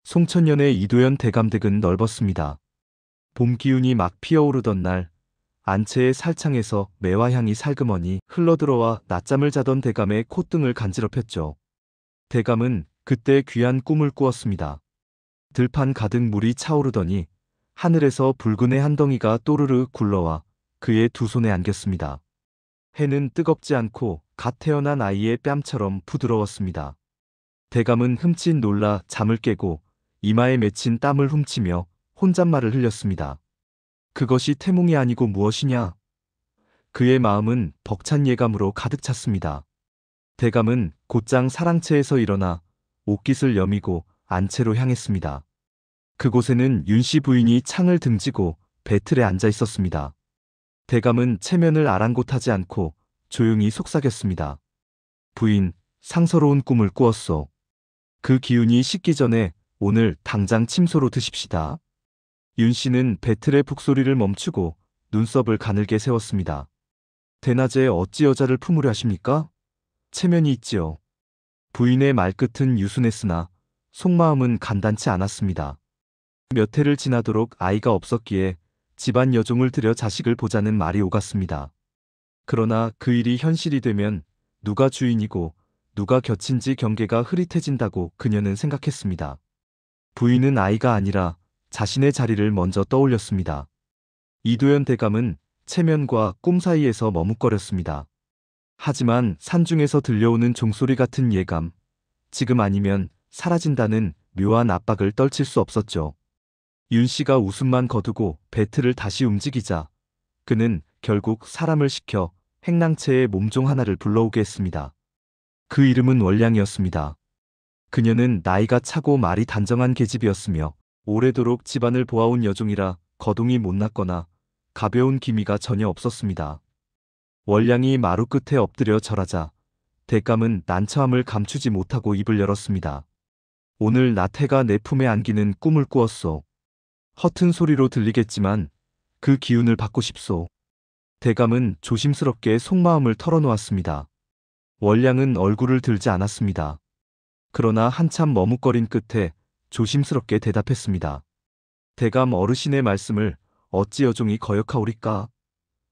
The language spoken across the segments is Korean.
송천년의 이도현 대감댁은 넓었습니다. 봄 기운이 막 피어오르던 날, 안채의 살창에서 매화향이 살그머니 흘러들어와 낮잠을 자던 대감의 콧등을 간지럽혔죠. 대감은 그때 귀한 꿈을 꾸었습니다. 들판 가득 물이 차오르더니 하늘에서 붉은 해 한 덩이가 또르르 굴러와 그의 두 손에 안겼습니다. 해는 뜨겁지 않고 갓 태어난 아이의 뺨처럼 부드러웠습니다. 대감은 흠칫 놀라 잠을 깨고 이마에 맺힌 땀을 훔치며 혼잣말을 흘렸습니다. 그것이 태몽이 아니고 무엇이냐? 그의 마음은 벅찬 예감으로 가득 찼습니다. 대감은 곧장 사랑채에서 일어나 옷깃을 여미고 안채로 향했습니다. 그곳에는 윤씨 부인이 창을 등지고 배틀에 앉아 있었습니다. 대감은 체면을 아랑곳하지 않고 조용히 속삭였습니다. 부인, 상서로운 꿈을 꾸었소. 그 기운이 식기 전에 오늘 당장 침소로 드십시다. 윤씨는 배틀의 북소리를 멈추고 눈썹을 가늘게 세웠습니다. 대낮에 어찌 여자를 품으려 하십니까? 체면이 있지요. 부인의 말끝은 유순했으나 속마음은 간단치 않았습니다. 몇 해를 지나도록 아이가 없었기에 집안 여종을 들여 자식을 보자는 말이 오갔습니다. 그러나 그 일이 현실이 되면 누가 주인이고 누가 곁인지 경계가 흐릿해진다고 그녀는 생각했습니다. 부인은 아이가 아니라 자신의 자리를 먼저 떠올렸습니다. 이도현 대감은 체면과 꿈 사이에서 머뭇거렸습니다. 하지만 산중에서 들려오는 종소리 같은 예감, 지금 아니면 사라진다는 묘한 압박을 떨칠 수 없었죠. 윤씨가 웃음만 거두고 배틀을 다시 움직이자 그는 결국 사람을 시켜 행랑채의 몸종 하나를 불러오게 했습니다. 그 이름은 월량이었습니다. 그녀는 나이가 차고 말이 단정한 계집이었으며 오래도록 집안을 보아온 여종이라 거동이 못났거나 가벼운 기미가 전혀 없었습니다. 월량이 마루 끝에 엎드려 절하자 대감은 난처함을 감추지 못하고 입을 열었습니다. 오늘 나태가 내 품에 안기는 꿈을 꾸었소. 허튼 소리로 들리겠지만 그 기운을 받고 싶소. 대감은 조심스럽게 속마음을 털어놓았습니다. 월량은 얼굴을 들지 않았습니다. 그러나 한참 머뭇거린 끝에 조심스럽게 대답했습니다. 대감 어르신의 말씀을 어찌 여종이 거역하오리까?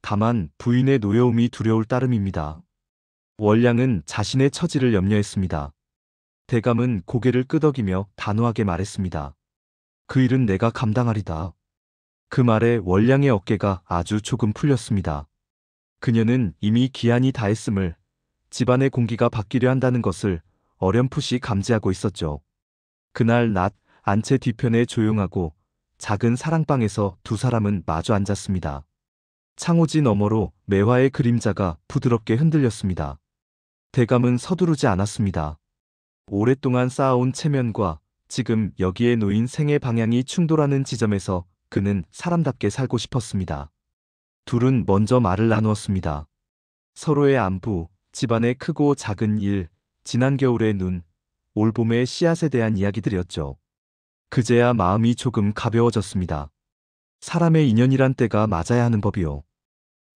다만 부인의 노여움이 두려울 따름입니다. 월량은 자신의 처지를 염려했습니다. 대감은 고개를 끄덕이며 단호하게 말했습니다. 그 일은 내가 감당하리다. 그 말에 월량의 어깨가 아주 조금 풀렸습니다. 그녀는 이미 기한이 다했음을, 집안의 공기가 바뀌려 한다는 것을 어렴풋이 감지하고 있었죠. 그날 낮 안채 뒤편에 조용하고 작은 사랑방에서 두 사람은 마주 앉았습니다. 창호지 너머로 매화의 그림자가 부드럽게 흔들렸습니다. 대감은 서두르지 않았습니다. 오랫동안 쌓아온 체면과 지금 여기에 놓인 생의 방향이 충돌하는 지점에서 그는 사람답게 살고 싶었습니다. 둘은 먼저 말을 나누었습니다. 서로의 안부, 집안의 크고 작은 일, 지난 겨울의 눈, 올 봄의 씨앗에 대한 이야기들이었죠. 그제야 마음이 조금 가벼워졌습니다. 사람의 인연이란 때가 맞아야 하는 법이요.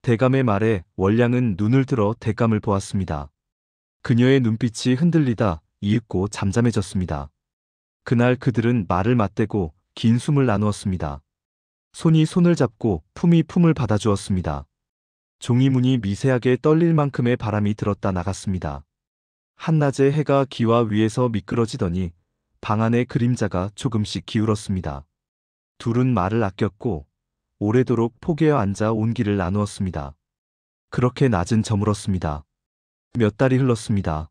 대감의 말에 월량은 눈을 들어 대감을 보았습니다. 그녀의 눈빛이 흔들리다 이윽고 잠잠해졌습니다. 그날 그들은 말을 맞대고 긴 숨을 나누었습니다. 손이 손을 잡고 품이 품을 받아주었습니다. 종이문이 미세하게 떨릴 만큼의 바람이 들었다 나갔습니다. 한낮에 해가 기와 위에서 미끄러지더니 방 안의 그림자가 조금씩 기울었습니다. 둘은 말을 아꼈고 오래도록 포개어 앉아 온기를 나누었습니다. 그렇게 낮은 저물었습니다. 몇 달이 흘렀습니다.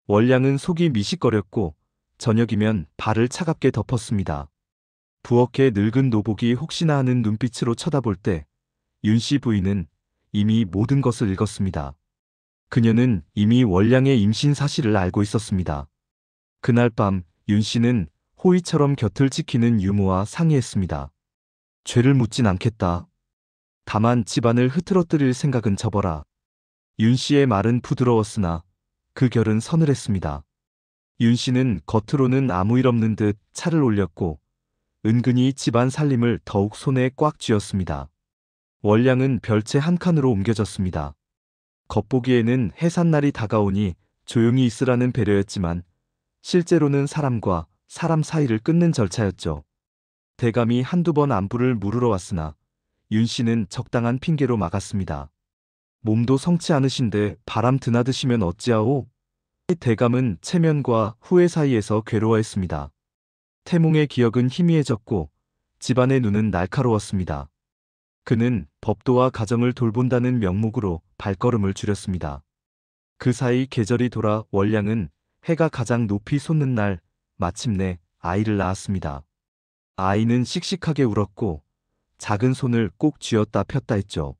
월량은 속이 미식거렸고 저녁이면 발을 차갑게 덮었습니다. 부엌의 늙은 노복이 혹시나 하는 눈빛으로 쳐다볼 때 윤씨 부인은 이미 모든 것을 읽었습니다. 그녀는 이미 월량의 임신 사실을 알고 있었습니다. 그날 밤 윤씨는 호의처럼 곁을 지키는 유모와 상의했습니다. 죄를 묻진 않겠다. 다만 집안을 흐트러뜨릴 생각은 접어라. 윤씨의 말은 부드러웠으나 그 결은 서늘했습니다. 윤씨는 겉으로는 아무 일 없는 듯 차를 올렸고 은근히 집안 살림을 더욱 손에 꽉 쥐었습니다. 월량은 별채 한 칸으로 옮겨졌습니다. 겉보기에는 해산날이 다가오니 조용히 있으라는 배려였지만 실제로는 사람과 사람 사이를 끊는 절차였죠. 대감이 한두 번 안부를 물으러 왔으나 윤 씨는 적당한 핑계로 막았습니다. 몸도 성치 않으신데 바람 드나드시면 어찌하오? 대감은 체면과 후회 사이에서 괴로워했습니다. 태몽의 기억은 희미해졌고 집안의 눈은 날카로웠습니다. 그는 법도와 가정을 돌본다는 명목으로 발걸음을 줄였습니다. 그 사이 계절이 돌아 월량은 해가 가장 높이 솟는 날 마침내 아이를 낳았습니다. 아이는 씩씩하게 울었고 작은 손을 꼭 쥐었다 폈다 했죠.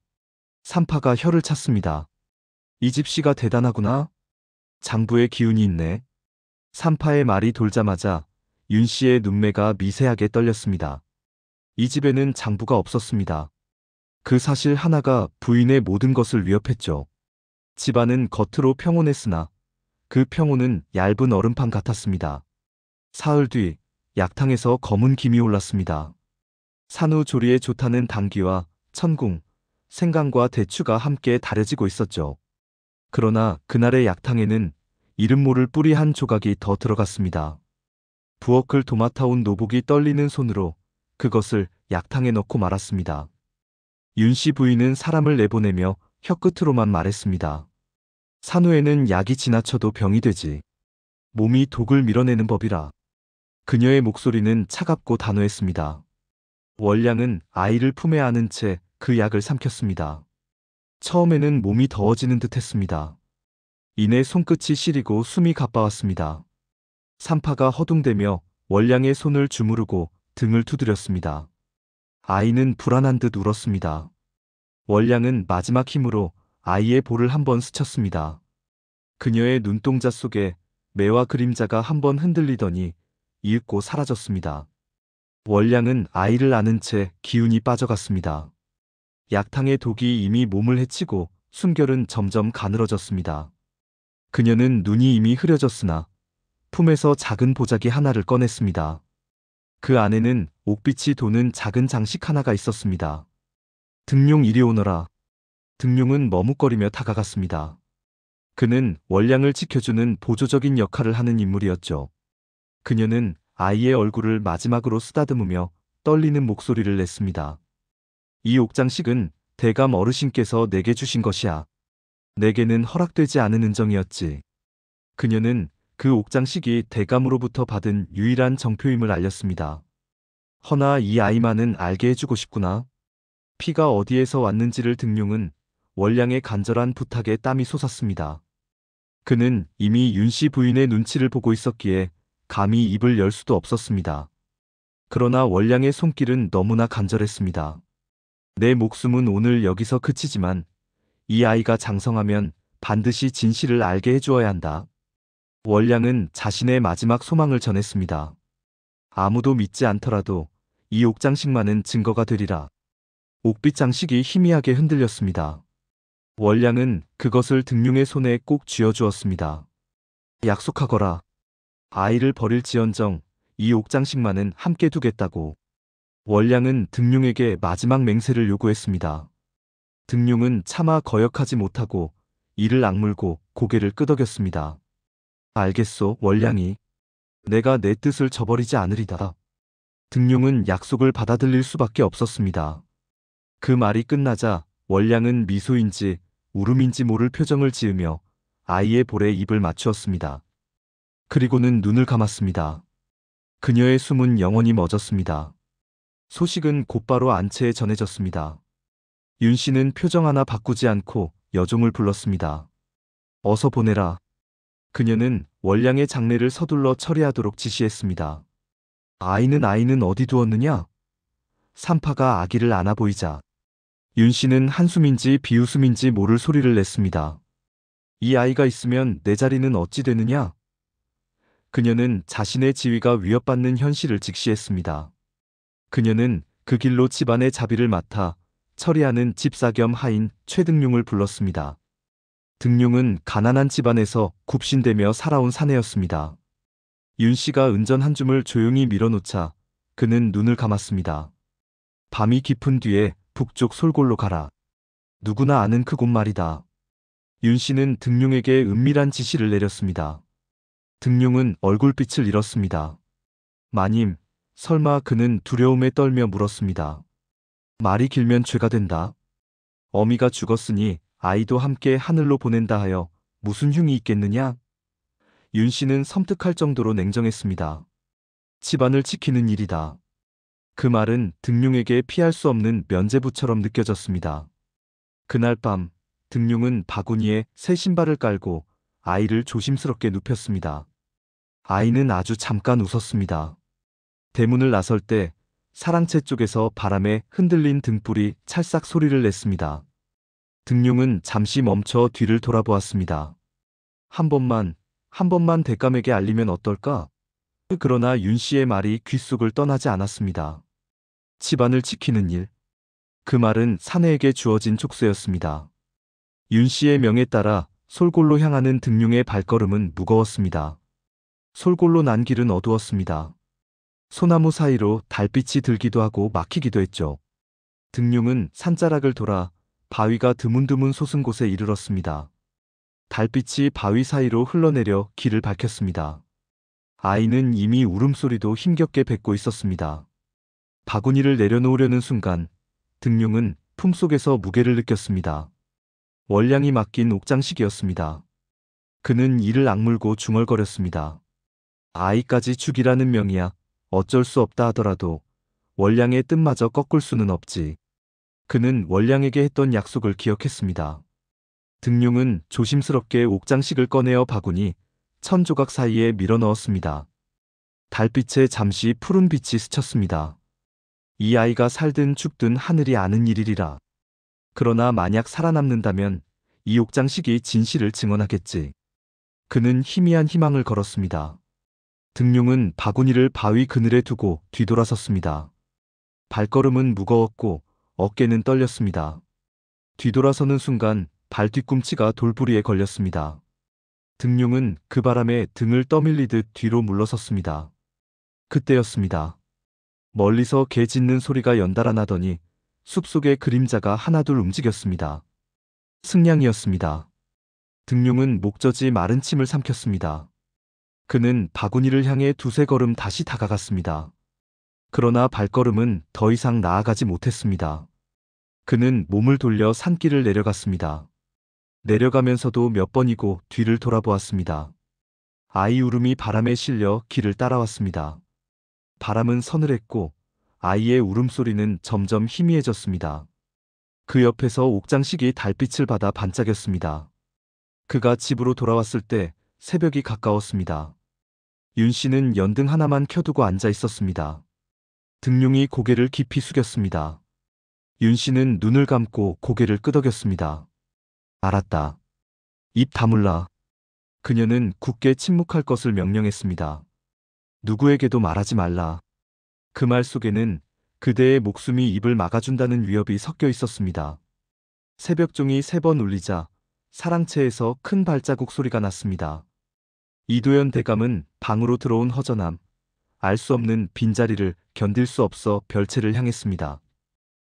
산파가 혀를 찼습니다. 이 집씨가 대단하구나. 장부의 기운이 있네. 산파의 말이 돌자마자 윤 씨의 눈매가 미세하게 떨렸습니다. 이 집에는 장부가 없었습니다. 그 사실 하나가 부인의 모든 것을 위협했죠. 집안은 겉으로 평온했으나 그 평온은 얇은 얼음판 같았습니다. 사흘 뒤 약탕에서 검은 김이 올랐습니다. 산후 조리에 좋다는 당귀와 천궁, 생강과 대추가 함께 다려지고 있었죠. 그러나 그날의 약탕에는 이름 모를 뿌리 한 조각이 더 들어갔습니다. 부엌을 도맡아온 노복이 떨리는 손으로 그것을 약탕에 넣고 말았습니다. 윤 씨 부인은 사람을 내보내며 혀끝으로만 말했습니다. 산후에는 약이 지나쳐도 병이 되지. 몸이 독을 밀어내는 법이라. 그녀의 목소리는 차갑고 단호했습니다. 월량은 아이를 품에 안은 채 그 약을 삼켰습니다. 처음에는 몸이 더워지는 듯 했습니다. 이내 손끝이 시리고 숨이 가빠왔습니다. 산파가 허둥대며 월량의 손을 주무르고 등을 두드렸습니다. 아이는 불안한 듯 울었습니다. 월량은 마지막 힘으로 아이의 볼을 한번 스쳤습니다. 그녀의 눈동자 속에 매와 그림자가 한번 흔들리더니 이윽고 사라졌습니다. 월량은 아이를 안은 채 기운이 빠져갔습니다. 약탕의 독이 이미 몸을 해치고 숨결은 점점 가늘어졌습니다. 그녀는 눈이 이미 흐려졌으나 품에서 작은 보자기 하나를 꺼냈습니다. 그 안에는 옥빛이 도는 작은 장식 하나가 있었습니다. 등룡 이리 오너라. 등룡은 머뭇거리며 다가갔습니다. 그는 월량을 지켜주는 보조적인 역할을 하는 인물이었죠. 그녀는 아이의 얼굴을 마지막으로 쓰다듬으며 떨리는 목소리를 냈습니다. 이 옥장식은 대감 어르신께서 내게 주신 것이야. 내게는 허락되지 않은 은정이었지. 그녀는 그 옥장식이 대감으로부터 받은 유일한 정표임을 알렸습니다. 허나 이 아이만은 알게 해주고 싶구나. 피가 어디에서 왔는지를 등룡은 월량의 간절한 부탁에 땀이 솟았습니다. 그는 이미 윤 씨 부인의 눈치를 보고 있었기에 감히 입을 열 수도 없었습니다. 그러나 월량의 손길은 너무나 간절했습니다. 내 목숨은 오늘 여기서 그치지만 이 아이가 장성하면 반드시 진실을 알게 해주어야 한다. 월량은 자신의 마지막 소망을 전했습니다. 아무도 믿지 않더라도 이 옥장식만은 증거가 되리라. 옥빛 장식이 희미하게 흔들렸습니다. 월량은 그것을 등룡의 손에 꼭 쥐어주었습니다. 약속하거라. 아이를 버릴지언정 이 옥장식만은 함께 두겠다고. 월량은 등룡에게 마지막 맹세를 요구했습니다. 등룡은 차마 거역하지 못하고 이를 악물고 고개를 끄덕였습니다. 알겠소, 월량이. 내가 내 뜻을 저버리지 않으리다. 등룡은 약속을 받아들일 수밖에 없었습니다. 그 말이 끝나자 월량은 미소인지 울음인지 모를 표정을 지으며 아이의 볼에 입을 맞추었습니다. 그리고는 눈을 감았습니다. 그녀의 숨은 영원히 멎었습니다. 소식은 곧바로 안채에 전해졌습니다. 윤 씨는 표정 하나 바꾸지 않고 여종을 불렀습니다. 어서 보내라. 그녀는 월량의 장례를 서둘러 처리하도록 지시했습니다. 아이는 어디 두었느냐? 산파가 아기를 안아 보이자 윤 씨는 한숨인지 비웃음인지 모를 소리를 냈습니다. 이 아이가 있으면 내 자리는 어찌 되느냐? 그녀는 자신의 지위가 위협받는 현실을 직시했습니다. 그녀는 그 길로 집안의 자비를 맡아 처리하는 집사 겸 하인 최등룡을 불렀습니다. 등룡은 가난한 집안에서 굽신대며 살아온 사내였습니다. 윤 씨가 은전 한 줌을 조용히 밀어놓자 그는 눈을 감았습니다. 밤이 깊은 뒤에 북쪽 솔골로 가라. 누구나 아는 그곳 말이다. 윤 씨는 등룡에게 은밀한 지시를 내렸습니다. 등룡은 얼굴빛을 잃었습니다. 마님, 설마 그는 두려움에 떨며 물었습니다. 말이 길면 죄가 된다. 어미가 죽었으니 아이도 함께 하늘로 보낸다 하여 무슨 흉이 있겠느냐? 윤 씨는 섬뜩할 정도로 냉정했습니다. 집안을 지키는 일이다. 그 말은 등룡에게 피할 수 없는 면죄부처럼 느껴졌습니다. 그날 밤 등룡은 바구니에 새 신발을 깔고 아이를 조심스럽게 눕혔습니다. 아이는 아주 잠깐 웃었습니다. 대문을 나설 때 사랑채 쪽에서 바람에 흔들린 등불이 찰싹 소리를 냈습니다. 등룡은 잠시 멈춰 뒤를 돌아보았습니다. 한 번만 대감에게 알리면 어떨까? 그러나 윤 씨의 말이 귓속을 떠나지 않았습니다. 집안을 지키는 일. 그 말은 사내에게 주어진 촉수였습니다. 윤 씨의 명에 따라 솔골로 향하는 등룡의 발걸음은 무거웠습니다. 솔골로 난 길은 어두웠습니다. 소나무 사이로 달빛이 들기도 하고 막히기도 했죠. 등룡은 산자락을 돌아 바위가 드문드문 솟은 곳에 이르렀습니다. 달빛이 바위 사이로 흘러내려 길을 밝혔습니다. 아이는 이미 울음소리도 힘겹게 뱉고 있었습니다. 바구니를 내려놓으려는 순간 등룡은 품속에서 무게를 느꼈습니다. 월량이 맡긴 옥장식이었습니다. 그는 이를 악물고 중얼거렸습니다. 아이까지 죽이라는 명이야. 어쩔 수 없다 하더라도 월량의 뜻마저 꺾을 수는 없지. 그는 월량에게 했던 약속을 기억했습니다. 등룡은 조심스럽게 옥장식을 꺼내어 바구니 천조각 사이에 밀어넣었습니다. 달빛에 잠시 푸른 빛이 스쳤습니다. 이 아이가 살든 죽든 하늘이 아는 일이리라. 그러나 만약 살아남는다면 이 옥장식이 진실을 증언하겠지. 그는 희미한 희망을 걸었습니다. 등룡은 바구니를 바위 그늘에 두고 뒤돌아섰습니다. 발걸음은 무거웠고 어깨는 떨렸습니다. 뒤돌아서는 순간 발 뒤꿈치가 돌부리에 걸렸습니다. 등룡은 그 바람에 등을 떠밀리듯 뒤로 물러섰습니다. 그때였습니다. 멀리서 개 짖는 소리가 연달아 나더니 숲속의 그림자가 하나둘 움직였습니다. 승냥이었습니다. 등룡은 목젖이 마른 침을 삼켰습니다. 그는 바구니를 향해 두세 걸음 다시 다가갔습니다. 그러나 발걸음은 더 이상 나아가지 못했습니다. 그는 몸을 돌려 산길을 내려갔습니다. 내려가면서도 몇 번이고 뒤를 돌아보았습니다. 아이 울음이 바람에 실려 길을 따라왔습니다. 바람은 서늘했고 아이의 울음소리는 점점 희미해졌습니다. 그 옆에서 옥장식이 달빛을 받아 반짝였습니다. 그가 집으로 돌아왔을 때 새벽이 가까웠습니다. 윤 씨는 연등 하나만 켜두고 앉아 있었습니다. 등룡이 고개를 깊이 숙였습니다. 윤 씨는 눈을 감고 고개를 끄덕였습니다. 알았다. 입 다물라. 그녀는 굳게 침묵할 것을 명령했습니다. 누구에게도 말하지 말라. 그 말 속에는 그대의 목숨이 입을 막아준다는 위협이 섞여 있었습니다. 새벽종이 3번 울리자 사랑채에서 큰 발자국 소리가 났습니다. 이도현 대감은 방으로 들어온 허전함, 알 수 없는 빈자리를 견딜 수 없어 별채를 향했습니다.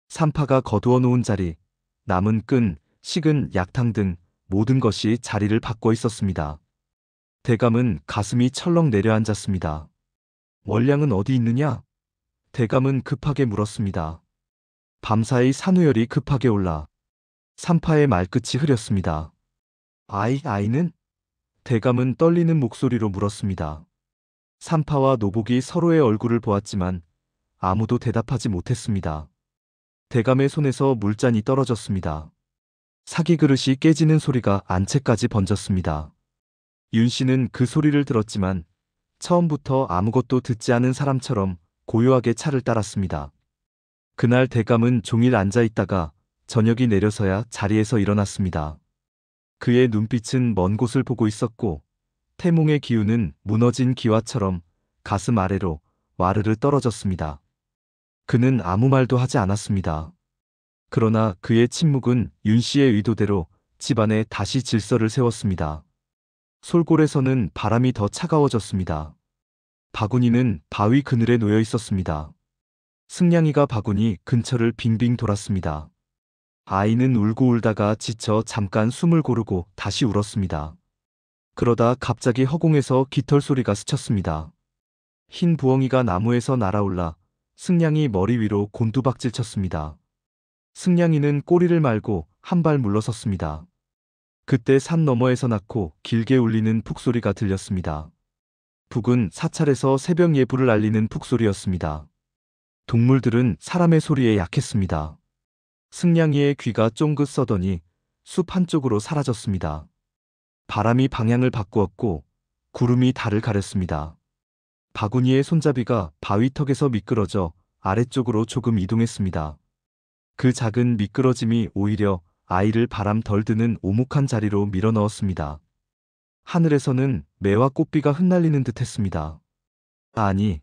산파가 거두어 놓은 자리, 남은 끈, 식은 약탕 등 모든 것이 자리를 바꿔 있었습니다. 대감은 가슴이 철렁 내려앉았습니다. 월량은 어디 있느냐? 대감은 급하게 물었습니다. 밤사이 산우열이 급하게 올라 산파의 말끝이 흐렸습니다. 아이는? 대감은 떨리는 목소리로 물었습니다. 산파와 노복이 서로의 얼굴을 보았지만 아무도 대답하지 못했습니다. 대감의 손에서 물잔이 떨어졌습니다. 사기 그릇이 깨지는 소리가 안채까지 번졌습니다. 윤 씨는 그 소리를 들었지만 처음부터 아무것도 듣지 않은 사람처럼 고요하게 차를 따랐습니다. 그날 대감은 종일 앉아 있다가 저녁이 내려서야 자리에서 일어났습니다. 그의 눈빛은 먼 곳을 보고 있었고 태몽의 기운은 무너진 기와처럼 가슴 아래로 와르르 떨어졌습니다. 그는 아무 말도 하지 않았습니다. 그러나 그의 침묵은 윤 씨의 의도대로 집안에 다시 질서를 세웠습니다. 솔골에서는 바람이 더 차가워졌습니다. 바구니는 바위 그늘에 놓여 있었습니다. 승냥이가 바구니 근처를 빙빙 돌았습니다. 아이는 울고 울다가 지쳐 잠깐 숨을 고르고 다시 울었습니다. 그러다 갑자기 허공에서 깃털 소리가 스쳤습니다. 흰 부엉이가 나무에서 날아올라 승냥이 머리 위로 곤두박질 쳤습니다. 승냥이는 꼬리를 말고 한 발 물러섰습니다. 그때 산 너머에서 낳고 길게 울리는 푹소리가 들렸습니다. 푹은 사찰에서 새벽 예불을 알리는 푹소리였습니다. 동물들은 사람의 소리에 약했습니다. 승냥이의 귀가 쫑긋 서더니 숲 한쪽으로 사라졌습니다. 바람이 방향을 바꾸었고 구름이 달을 가렸습니다. 바구니의 손잡이가 바위턱에서 미끄러져 아래쪽으로 조금 이동했습니다. 그 작은 미끄러짐이 오히려 아이를 바람 덜 드는 오목한 자리로 밀어넣었습니다. 하늘에서는 매와 꽃비가 흩날리는 듯 했습니다. 아니,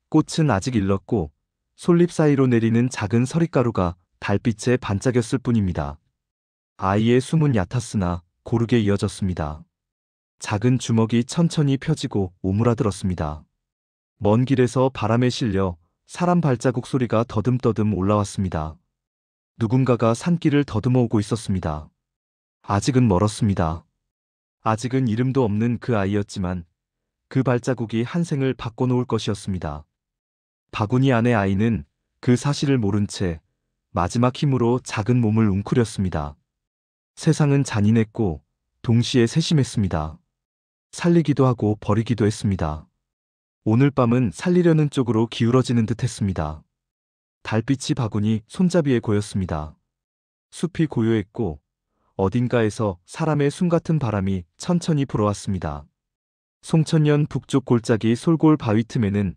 꽃은 아직 일렀고 솔잎 사이로 내리는 작은 서리가루가 달빛에 반짝였을 뿐입니다. 아이의 숨은 얕았으나 고르게 이어졌습니다. 작은 주먹이 천천히 펴지고 오므라들었습니다. 먼 길에서 바람에 실려 사람 발자국 소리가 더듬더듬 올라왔습니다. 누군가가 산길을 더듬어 오고 있었습니다. 아직은 멀었습니다. 아직은 이름도 없는 그 아이였지만 그 발자국이 한 생을 바꿔놓을 것이었습니다. 바구니 안의 아이는 그 사실을 모른 채 마지막 힘으로 작은 몸을 웅크렸습니다. 세상은 잔인했고 동시에 세심했습니다. 살리기도 하고 버리기도 했습니다. 오늘 밤은 살리려는 쪽으로 기울어지는 듯 했습니다. 달빛이 바구니 손잡이에 고였습니다. 숲이 고요했고 어딘가에서 사람의 숨 같은 바람이 천천히 불어왔습니다. 송천년 북쪽 골짜기 솔골 바위 틈에는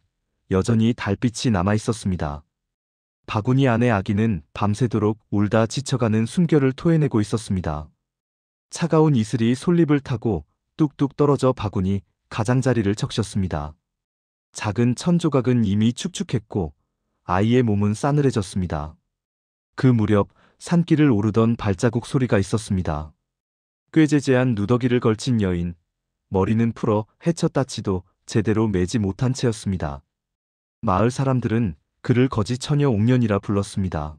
여전히 달빛이 남아 있었습니다. 바구니 안의 아기는 밤새도록 울다 지쳐가는 숨결을 토해내고 있었습니다. 차가운 이슬이 솔잎을 타고 뚝뚝 떨어져 바구니 가장자리를 적셨습니다. 작은 천조각은 이미 축축했고 아이의 몸은 싸늘해졌습니다. 그 무렵 산길을 오르던 발자국 소리가 있었습니다. 꾀재재한 누더기를 걸친 여인, 머리는 풀어 헤쳤다치도 제대로 매지 못한 채였습니다. 마을 사람들은 그를 거지 처녀 옥년이라 불렀습니다.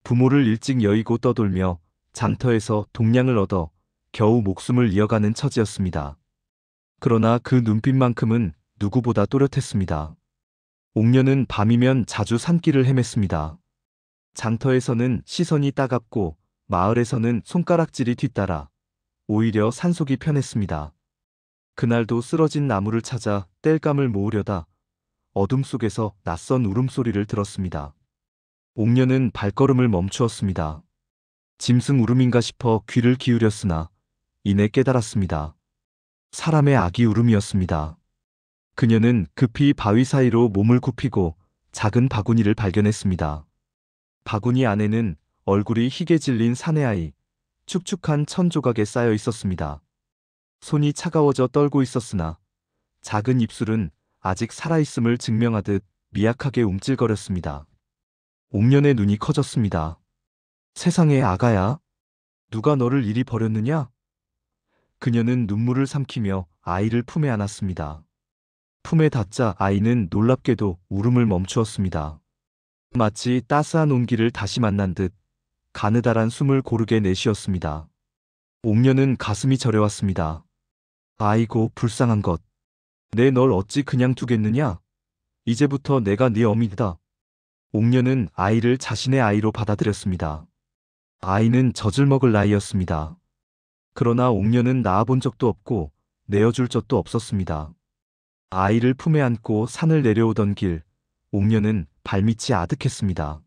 부모를 일찍 여의고 떠돌며 장터에서 동량을 얻어 겨우 목숨을 이어가는 처지였습니다. 그러나 그 눈빛만큼은 누구보다 또렷했습니다. 옥년은 밤이면 자주 산길을 헤맸습니다. 장터에서는 시선이 따갑고 마을에서는 손가락질이 뒤따라 오히려 산속이 편했습니다. 그날도 쓰러진 나무를 찾아 땔감을 모으려다 어둠 속에서 낯선 울음소리를 들었습니다. 옥년은 발걸음을 멈추었습니다. 짐승 울음인가 싶어 귀를 기울였으나 이내 깨달았습니다. 사람의 아기 울음이었습니다. 그녀는 급히 바위 사이로 몸을 굽히고 작은 바구니를 발견했습니다. 바구니 안에는 얼굴이 희게 질린 사내아이, 축축한 천조각에 쌓여 있었습니다. 손이 차가워져 떨고 있었으나 작은 입술은 아직 살아있음을 증명하듯 미약하게 움찔거렸습니다. 옥년의 눈이 커졌습니다. 세상에 아가야, 누가 너를 이리 버렸느냐? 그녀는 눈물을 삼키며 아이를 품에 안았습니다. 품에 닿자 아이는 놀랍게도 울음을 멈추었습니다. 마치 따스한 온기를 다시 만난 듯 가느다란 숨을 고르게 내쉬었습니다. 옥년은 가슴이 저려왔습니다. 아이고 불쌍한 것. 내 널 어찌 그냥 두겠느냐? 이제부터 내가 네 어미다. 옥년은 아이를 자신의 아이로 받아들였습니다. 아이는 젖을 먹을 나이였습니다. 그러나 옥년은 낳아본 적도 없고 내어줄 적도 없었습니다. 아이를 품에 안고 산을 내려오던 길, 옥년은 발밑이 아득했습니다.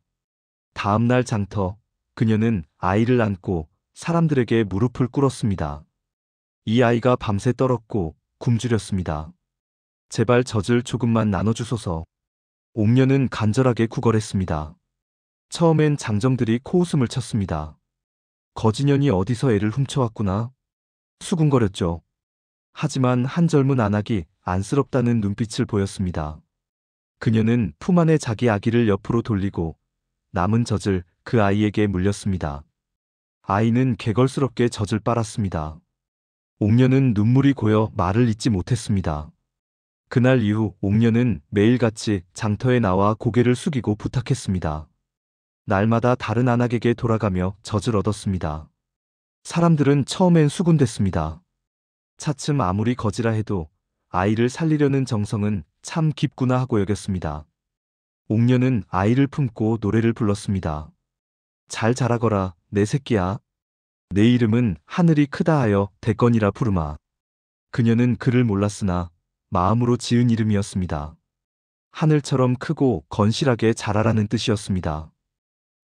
다음 날 장터, 그녀는 아이를 안고 사람들에게 무릎을 꿇었습니다. 이 아이가 밤새 떨었고 굶주렸습니다. 제발 젖을 조금만 나눠주소서. 옥년은 간절하게 구걸했습니다. 처음엔 장정들이 코웃음을 쳤습니다. 거지년이 어디서 애를 훔쳐왔구나. 수군거렸죠. 하지만 한 젊은 안악이 안쓰럽다는 눈빛을 보였습니다. 그녀는 품 안에 자기 아기를 옆으로 돌리고 남은 젖을 그 아이에게 물렸습니다. 아이는 개걸스럽게 젖을 빨았습니다. 옥년은 눈물이 고여 말을 잇지 못했습니다. 그날 이후 옥년은 매일같이 장터에 나와 고개를 숙이고 부탁했습니다. 날마다 다른 안악에게 돌아가며 젖을 얻었습니다. 사람들은 처음엔 수군댔습니다. 차츰 아무리 거지라 해도 아이를 살리려는 정성은 참 깊구나 하고 여겼습니다. 옥녀는 아이를 품고 노래를 불렀습니다. 잘 자라거라, 내 새끼야. 내 이름은 하늘이 크다 하여 대건이라 부르마. 그녀는 그를 몰랐으나 마음으로 지은 이름이었습니다. 하늘처럼 크고 건실하게 자라라는 뜻이었습니다.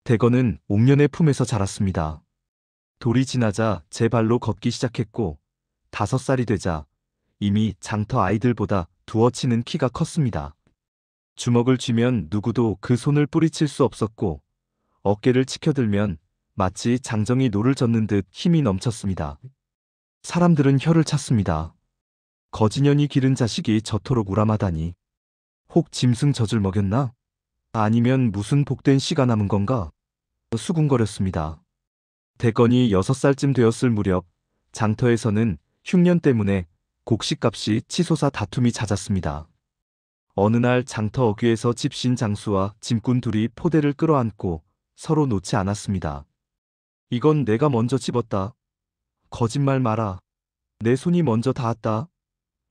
대건은 옥년의 품에서 자랐습니다. 돌이 지나자 제 발로 걷기 시작했고 5살이 되자 이미 장터 아이들보다 두어 치는 키가 컸습니다. 주먹을 쥐면 누구도 그 손을 뿌리칠 수 없었고 어깨를 치켜들면 마치 장정이 노를 젓는 듯 힘이 넘쳤습니다. 사람들은 혀를 찼습니다. 거지년이 기른 자식이 저토록 우람하다니. 혹 짐승 젖을 먹였나? 아니면 무슨 복된 씨가 남은 건가? 수군거렸습니다. 대건이 6살쯤 되었을 무렵 장터에서는 흉년 때문에 곡식값이 치솟아 다툼이 잦았습니다. 어느 날 장터 어귀에서 집신 장수와 짐꾼 둘이 포대를 끌어안고 서로 놓지 않았습니다. 이건 내가 먼저 집었다. 거짓말 마라. 내 손이 먼저 닿았다.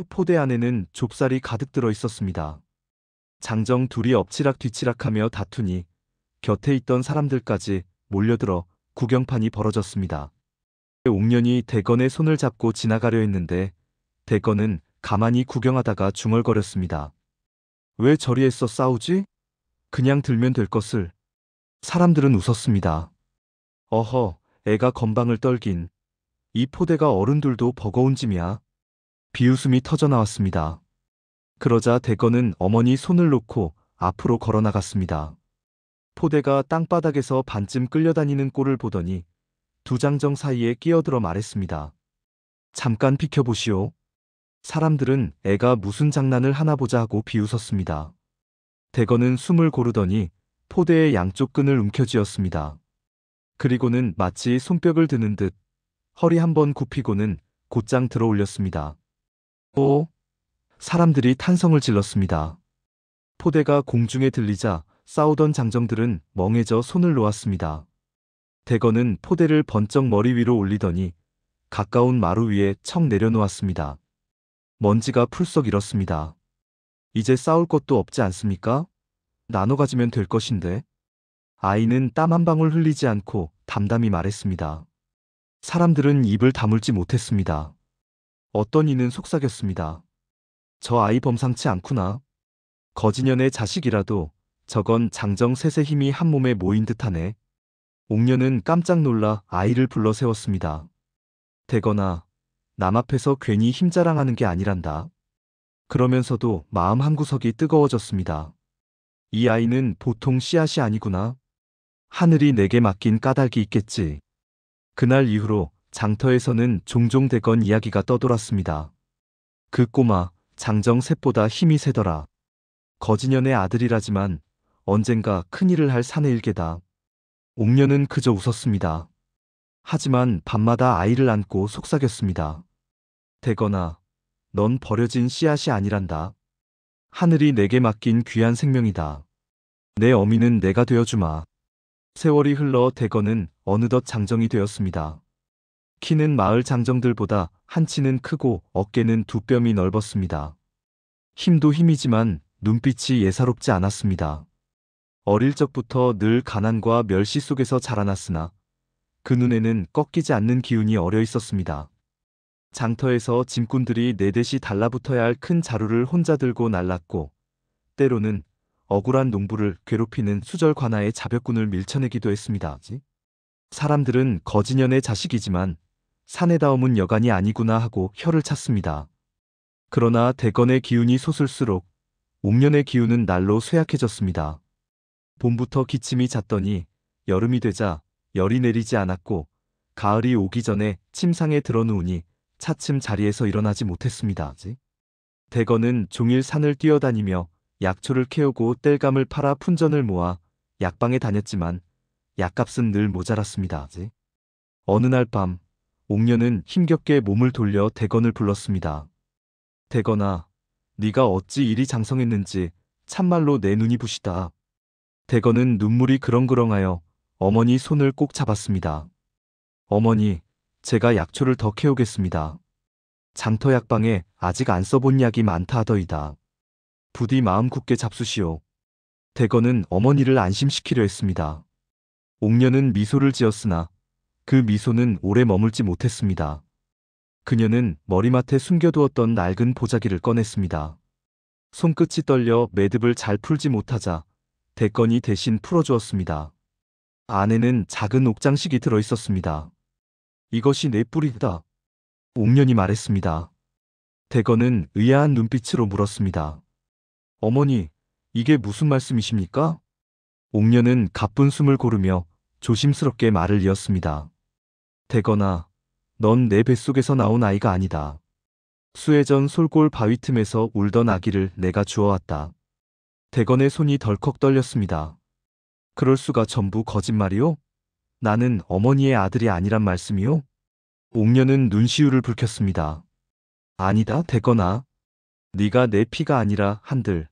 포대 안에는 좁쌀이 가득 들어 있었습니다. 장정 둘이 엎치락 뒤치락하며 다투니 곁에 있던 사람들까지 몰려들어 구경판이 벌어졌습니다. 옥년이 대건의 손을 잡고 지나가려 했는데 대건은 가만히 구경하다가 중얼거렸습니다. 왜 저리 애써 싸우지? 그냥 들면 될 것을. 사람들은 웃었습니다. 어허, 애가 건방을 떨긴. 이 포대가 어른들도 버거운 짐이야. 비웃음이 터져나왔습니다. 그러자 대건은 어머니 손을 놓고 앞으로 걸어나갔습니다. 포대가 땅바닥에서 반쯤 끌려다니는 꼴을 보더니 두 장정 사이에 끼어들어 말했습니다. 잠깐 비켜보시오. 사람들은 애가 무슨 장난을 하나 보자 하고 비웃었습니다. 대건은 숨을 고르더니 포대의 양쪽 끈을 움켜쥐었습니다. 그리고는 마치 손뼉을 드는 듯 허리 한번 굽히고는 곧장 들어 올렸습니다. 오! 사람들이 탄성을 질렀습니다. 포대가 공중에 들리자 싸우던 장정들은 멍해져 손을 놓았습니다. 대건은 포대를 번쩍 머리 위로 올리더니 가까운 마루 위에 척 내려놓았습니다. 먼지가 풀썩 일었습니다. 이제 싸울 것도 없지 않습니까? 나눠 가지면 될 것인데. 아이는 땀 한 방울 흘리지 않고 담담히 말했습니다. 사람들은 입을 다물지 못했습니다. 어떤 이는 속삭였습니다. 저 아이 범상치 않구나. 거지년의 자식이라도 저건 장정 셋의 힘이 한 몸에 모인 듯하네. 옥년은 깜짝 놀라 아이를 불러 세웠습니다. 대건아, 남 앞에서 괜히 힘자랑하는 게 아니란다. 그러면서도 마음 한구석이 뜨거워졌습니다. 이 아이는 보통 씨앗이 아니구나. 하늘이 내게 맡긴 까닭이 있겠지. 그날 이후로 장터에서는 종종 대건 이야기가 떠돌았습니다. 그 꼬마 장정 셋보다 힘이 세더라. 거지년의 아들이라지만 언젠가 큰일을 할 사내 일개다. 옥년은 그저 웃었습니다. 하지만 밤마다 아이를 안고 속삭였습니다. 대건아, 넌 버려진 씨앗이 아니란다. 하늘이 내게 맡긴 귀한 생명이다. 내 어미는 내가 되어주마. 세월이 흘러 대건은 어느덧 장정이 되었습니다. 키는 마을 장정들보다 한치는 크고 어깨는 2뼘이 넓었습니다. 힘도 힘이지만 눈빛이 예사롭지 않았습니다. 어릴 적부터 늘 가난과 멸시 속에서 자라났으나 그 눈에는 꺾이지 않는 기운이 어려 있었습니다. 장터에서 짐꾼들이 4대씩 달라붙어야 할 큰 자루를 혼자 들고 날랐고 때로는 억울한 농부를 괴롭히는 수절 관아의 자벽꾼을 밀쳐내기도 했습니다. 사람들은 거지년의 자식이지만 사내다움은 여간이 아니구나 하고 혀를 찼습니다. 그러나 대건의 기운이 솟을수록 옥년의 기운은 날로 쇠약해졌습니다. 봄부터 기침이 잦더니 여름이 되자 열이 내리지 않았고 가을이 오기 전에 침상에 들어누우니 차츰 자리에서 일어나지 못했습니다. 대건은 종일 산을 뛰어다니며 약초를 캐오고 땔감을 팔아 푼전을 모아 약방에 다녔지만 약값은 늘 모자랐습니다. 어느 날 밤 옥년은 힘겹게 몸을 돌려 대건을 불렀습니다. 대건아, 네가 어찌 이리 장성했는지 참말로 내 눈이 부시다. 대건은 눈물이 그렁그렁하여 어머니 손을 꼭 잡았습니다. 어머니, 제가 약초를 더 캐오겠습니다. 장터 약방에 아직 안 써본 약이 많다 하더이다. 부디 마음 굳게 잡수시오. 대건은 어머니를 안심시키려 했습니다. 옥녀는 미소를 지었으나 그 미소는 오래 머물지 못했습니다. 그녀는 머리맡에 숨겨두었던 낡은 보자기를 꺼냈습니다. 손끝이 떨려 매듭을 잘 풀지 못하자 대건이 대신 풀어주었습니다. 안에는 작은 옥장식이 들어있었습니다. 이것이 내 뿔이다. 옥년이 말했습니다. 대건은 의아한 눈빛으로 물었습니다. 어머니, 이게 무슨 말씀이십니까? 옥년은 가쁜 숨을 고르며 조심스럽게 말을 이었습니다. 대건아, 넌 내 뱃속에서 나온 아이가 아니다. 수해전 솔골 바위 틈에서 울던 아기를 내가 주워왔다. 대건의 손이 덜컥 떨렸습니다. 그럴 수가 전부 거짓말이오? 나는 어머니의 아들이 아니란 말씀이오? 옥녀는 눈시울을 붉혔습니다. 아니다, 대건아. 네가 내 피가 아니라 한들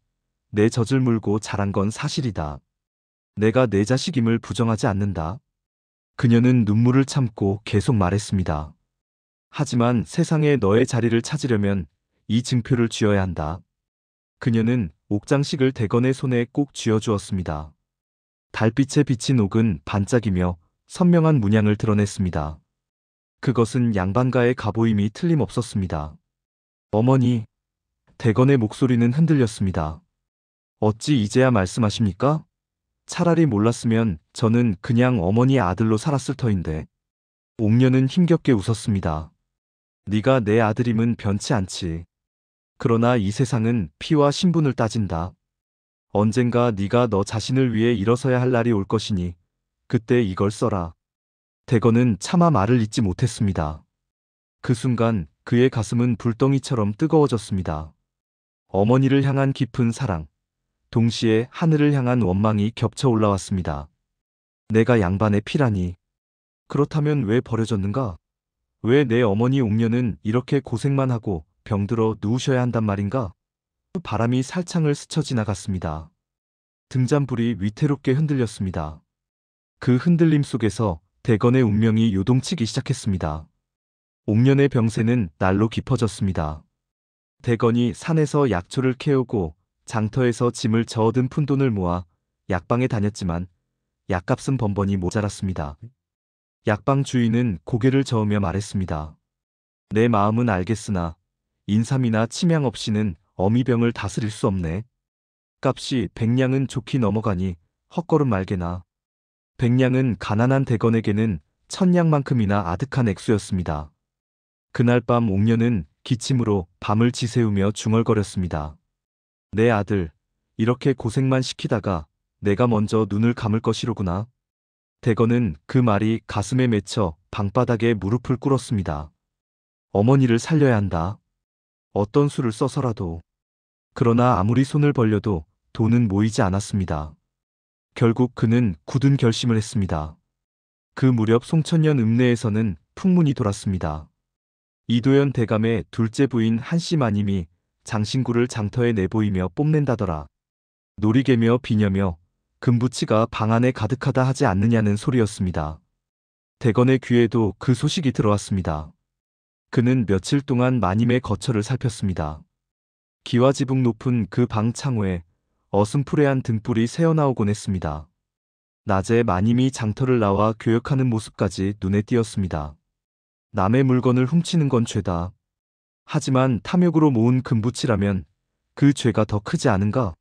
내 젖을 물고 자란 건 사실이다. 내가 내 자식임을 부정하지 않는다. 그녀는 눈물을 참고 계속 말했습니다. 하지만 세상에 너의 자리를 찾으려면 이 증표를 쥐어야 한다. 그녀는 옥장식을 대건의 손에 꼭 쥐어주었습니다. 달빛에 비친 옥은 반짝이며 선명한 문양을 드러냈습니다. 그것은 양반가의 가보임이 틀림없었습니다. 어머니, 대건의 목소리는 흔들렸습니다. 어찌 이제야 말씀하십니까? 차라리 몰랐으면 저는 그냥 어머니의 아들로 살았을 터인데. 옥녀는 힘겹게 웃었습니다. 네가 내 아들임은 변치 않지. 그러나 이 세상은 피와 신분을 따진다. 언젠가 네가 너 자신을 위해 일어서야 할 날이 올 것이니 그때 이걸 써라. 대건은 차마 말을 잇지 못했습니다. 그 순간 그의 가슴은 불덩이처럼 뜨거워졌습니다. 어머니를 향한 깊은 사랑, 동시에 하늘을 향한 원망이 겹쳐 올라왔습니다. 내가 양반의 피라니. 그렇다면 왜 버려졌는가? 왜 내 어머니 옥녀는 이렇게 고생만 하고 병들어 누우셔야 한단 말인가? 바람이 살창을 스쳐 지나갔습니다. 등잔불이 위태롭게 흔들렸습니다. 그 흔들림 속에서 대건의 운명이 요동치기 시작했습니다. 옥년의 병세는 날로 깊어졌습니다. 대건이 산에서 약초를 캐오고 장터에서 짐을 저어든 푼돈을 모아 약방에 다녔지만 약값은 번번이 모자랐습니다. 약방 주인은 고개를 저으며 말했습니다. 내 마음은 알겠으나 인삼이나 침향 없이는 어미병을 다스릴 수 없네. 값이 100냥은 좋게 넘어가니 헛걸음 말게나. 100냥은 가난한 대건에게는 1000냥만큼이나 아득한 액수였습니다. 그날 밤 옥녀는 기침으로 밤을 지새우며 중얼거렸습니다. 내 아들, 이렇게 고생만 시키다가 내가 먼저 눈을 감을 것이로구나. 대건은 그 말이 가슴에 맺혀 방바닥에 무릎을 꿇었습니다. 어머니를 살려야 한다. 어떤 수를 써서라도. 그러나 아무리 손을 벌려도 돈은 모이지 않았습니다. 결국 그는 굳은 결심을 했습니다. 그 무렵 송천년 읍내에서는 풍문이 돌았습니다. 이도현 대감의 둘째 부인 한씨 마님이 장신구를 장터에 내보이며 뽐낸다더라. 놀이개며 비녀며 금부치가 방 안에 가득하다 하지 않느냐는 소리였습니다. 대건의 귀에도 그 소식이 들어왔습니다. 그는 며칠 동안 마님의 거처를 살폈습니다. 기와지붕 높은 그 방 창호에 어슴푸레한 등불이 새어나오곤 했습니다. 낮에 마님이 장터를 나와 교역하는 모습까지 눈에 띄었습니다. 남의 물건을 훔치는 건 죄다. 하지만 탐욕으로 모은 금부치라면 그 죄가 더 크지 않은가?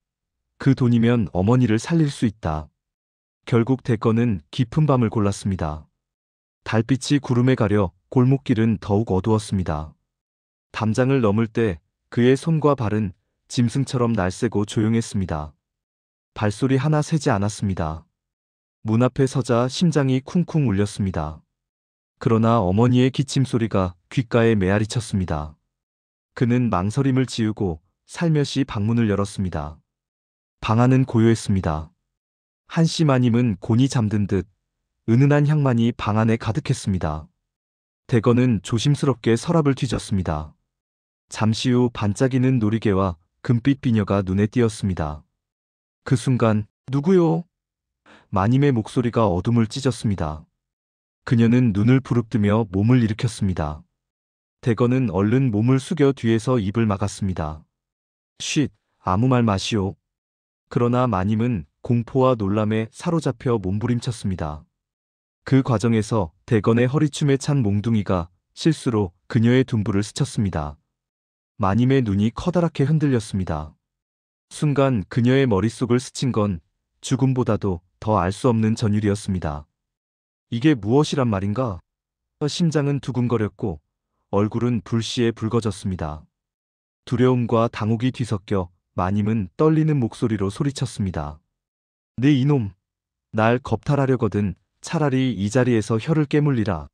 그 돈이면 어머니를 살릴 수 있다. 결국 대건은 깊은 밤을 골랐습니다. 달빛이 구름에 가려 골목길은 더욱 어두웠습니다. 담장을 넘을 때 그의 손과 발은 짐승처럼 날쌔고 조용했습니다. 발소리 하나 새지 않았습니다. 문 앞에 서자 심장이 쿵쿵 울렸습니다. 그러나 어머니의 기침 소리가 귓가에 메아리 쳤습니다. 그는 망설임을 지우고 살며시 방문을 열었습니다. 방 안은 고요했습니다. 한씨 마님은 곤히 잠든 듯 은은한 향만이 방 안에 가득했습니다. 대건은 조심스럽게 서랍을 뒤졌습니다. 잠시 후 반짝이는 놀이개와 금빛 비녀가 눈에 띄었습니다. 그 순간 누구요? 마님의 목소리가 어둠을 찢었습니다. 그녀는 눈을 부릅뜨며 몸을 일으켰습니다. 대건은 얼른 몸을 숙여 뒤에서 입을 막았습니다. 쉿, 아무 말 마시오. 그러나 마님은 공포와 놀람에 사로잡혀 몸부림쳤습니다. 그 과정에서 대건의 허리춤에 찬 몽둥이가 실수로 그녀의 둔부를 스쳤습니다. 마님의 눈이 커다랗게 흔들렸습니다. 순간 그녀의 머릿속을 스친 건 죽음보다도 더 알 수 없는 전율이었습니다. 이게 무엇이란 말인가? 심장은 두근거렸고 얼굴은 불시에 붉어졌습니다. 두려움과 당혹이 뒤섞여 마님은 떨리는 목소리로 소리쳤습니다. 네 이놈! 날 겁탈하려거든 차라리 이 자리에서 혀를 깨물리라.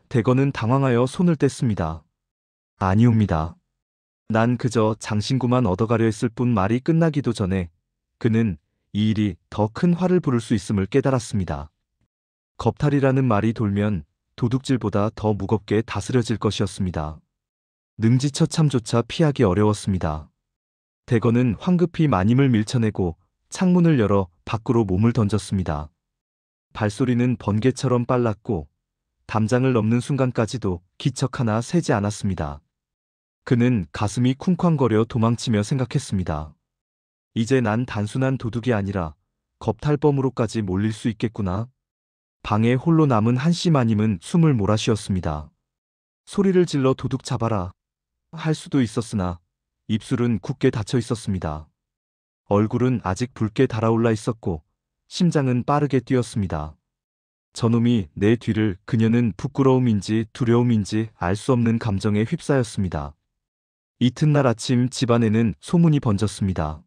대건은 당황하여 손을 뗐습니다. 아니옵니다. 난 그저 장신구만 얻어가려 했을 뿐. 말이 끝나기도 전에 그는 이 일이 더 큰 화를 부를 수 있음을 깨달았습니다. 겁탈이라는 말이 돌면 도둑질보다 더 무겁게 다스려질 것이었습니다. 능지처참조차 피하기 어려웠습니다. 대건은 황급히 마님을 밀쳐내고 창문을 열어 밖으로 몸을 던졌습니다. 발소리는 번개처럼 빨랐고 담장을 넘는 순간까지도 기척 하나 새지 않았습니다. 그는 가슴이 쿵쾅거려 도망치며 생각했습니다. 이제 난 단순한 도둑이 아니라 겁탈범으로까지 몰릴 수 있겠구나. 방에 홀로 남은 한씨 마님은 숨을 몰아쉬었습니다. 소리를 질러 도둑 잡아라 할 수도 있었으나 입술은 굳게 닫혀 있었습니다. 얼굴은 아직 붉게 달아올라 있었고 심장은 빠르게 뛰었습니다. 저놈이 내 뒤를 그녀는 부끄러움인지 두려움인지 알 수 없는 감정에 휩싸였습니다. 이튿날 아침 집안에는 소문이 번졌습니다.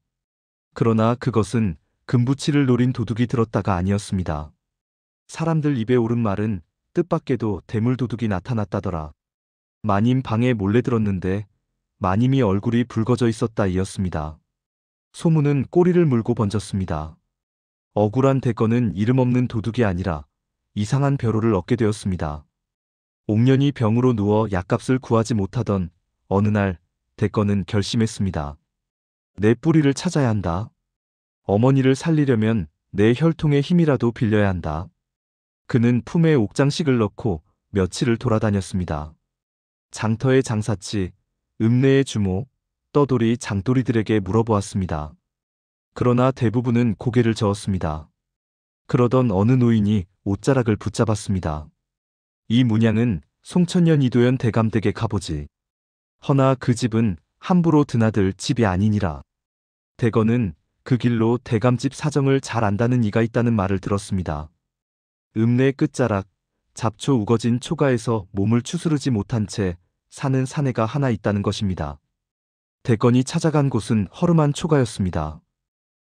그러나 그것은 금부치를 노린 도둑이 들었다가 아니었습니다. 사람들 입에 오른 말은 뜻밖에도 대물도둑이 나타났다더라. 마님 방에 몰래 들었는데 마님이 얼굴이 붉어져 있었다 이었습니다. 소문은 꼬리를 물고 번졌습니다. 억울한 대건은 이름 없는 도둑이 아니라 이상한 벼로를 얻게 되었습니다. 옥년이 병으로 누워 약값을 구하지 못하던 어느 날 대건은 결심했습니다. 내 뿌리를 찾아야 한다. 어머니를 살리려면 내 혈통의 힘이라도 빌려야 한다. 그는 품에 옥장식을 넣고 며칠을 돌아다녔습니다. 장터의 장사치, 읍내의 주모, 떠돌이 장돌이들에게 물어보았습니다. 그러나 대부분은 고개를 저었습니다. 그러던 어느 노인이 옷자락을 붙잡았습니다. 이 문양은 송천년 이도현 대감댁에 가보지. 허나 그 집은 함부로 드나들 집이 아니니라. 대건은 그 길로 대감집 사정을 잘 안다는 이가 있다는 말을 들었습니다. 읍내 끝자락, 잡초 우거진 초가에서 몸을 추스르지 못한 채 사는 사내가 하나 있다는 것입니다. 대건이 찾아간 곳은 허름한 초가였습니다.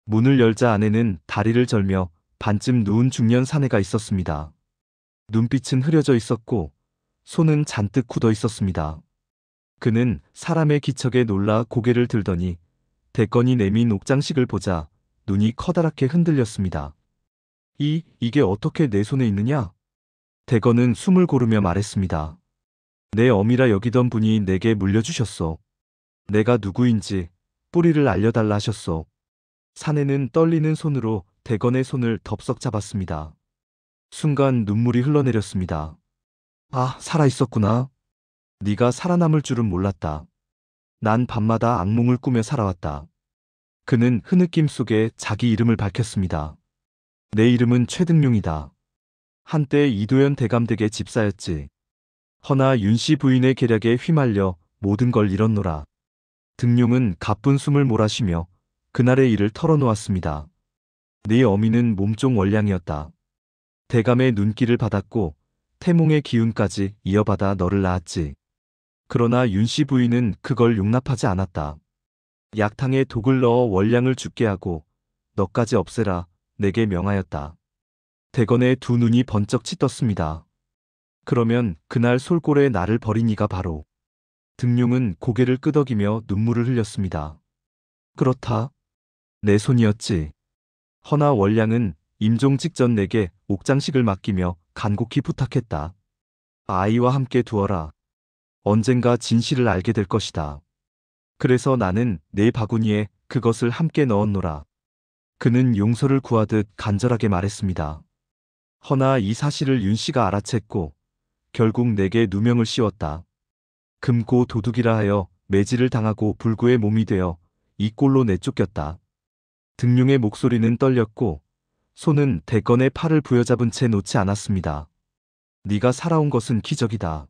문을 열자 안에는 다리를 절며 반쯤 누운 중년 사내가 있었습니다. 눈빛은 흐려져 있었고 손은 잔뜩 굳어 있었습니다. 그는 사람의 기척에 놀라 고개를 들더니 대건이 내민 옥장식을 보자 눈이 커다랗게 흔들렸습니다. 이게 어떻게 내 손에 있느냐? 대건은 숨을 고르며 말했습니다. 내 어미라 여기던 분이 내게 물려주셨소. 내가 누구인지 뿌리를 알려달라 하셨소. 사내는 떨리는 손으로 대건의 손을 덥석 잡았습니다. 순간 눈물이 흘러내렸습니다. 아, 살아있었구나. 네가 살아남을 줄은 몰랐다. 난 밤마다 악몽을 꾸며 살아왔다. 그는 흐느낌 속에 자기 이름을 밝혔습니다. 내 이름은 최등룡이다. 한때 이도현 대감댁의 집사였지. 허나 윤씨 부인의 계략에 휘말려 모든 걸 잃었노라. 등룡은 가쁜 숨을 몰아쉬며 그날의 일을 털어놓았습니다. 네 어미는 몸종 월량이었다. 대감의 눈길을 받았고 태몽의 기운까지 이어받아 너를 낳았지. 그러나 윤씨 부인은 그걸 용납하지 않았다. 약탕에 독을 넣어 월량을 죽게 하고 너까지 없애라 내게 명하였다. 대건의 두 눈이 번쩍 치떴습니다. 그러면 그날 솔골에 나를 버린 이가 바로. 등룡은 고개를 끄덕이며 눈물을 흘렸습니다. 그렇다. 내 손이었지. 허나 월량은 임종 직전 내게 옥장식을 맡기며 간곡히 부탁했다. 아이와 함께 두어라. 언젠가 진실을 알게 될 것이다. 그래서 나는 내 바구니에 그것을 함께 넣었노라. 그는 용서를 구하듯 간절하게 말했습니다. 허나 이 사실을 윤씨가 알아챘고 결국 내게 누명을 씌웠다. 금고 도둑이라 하여 매질을 당하고 불구의 몸이 되어 이 꼴로 내쫓겼다. 등룡의 목소리는 떨렸고 손은 대건의 팔을 부여잡은 채 놓지 않았습니다. 네가 살아온 것은 기적이다.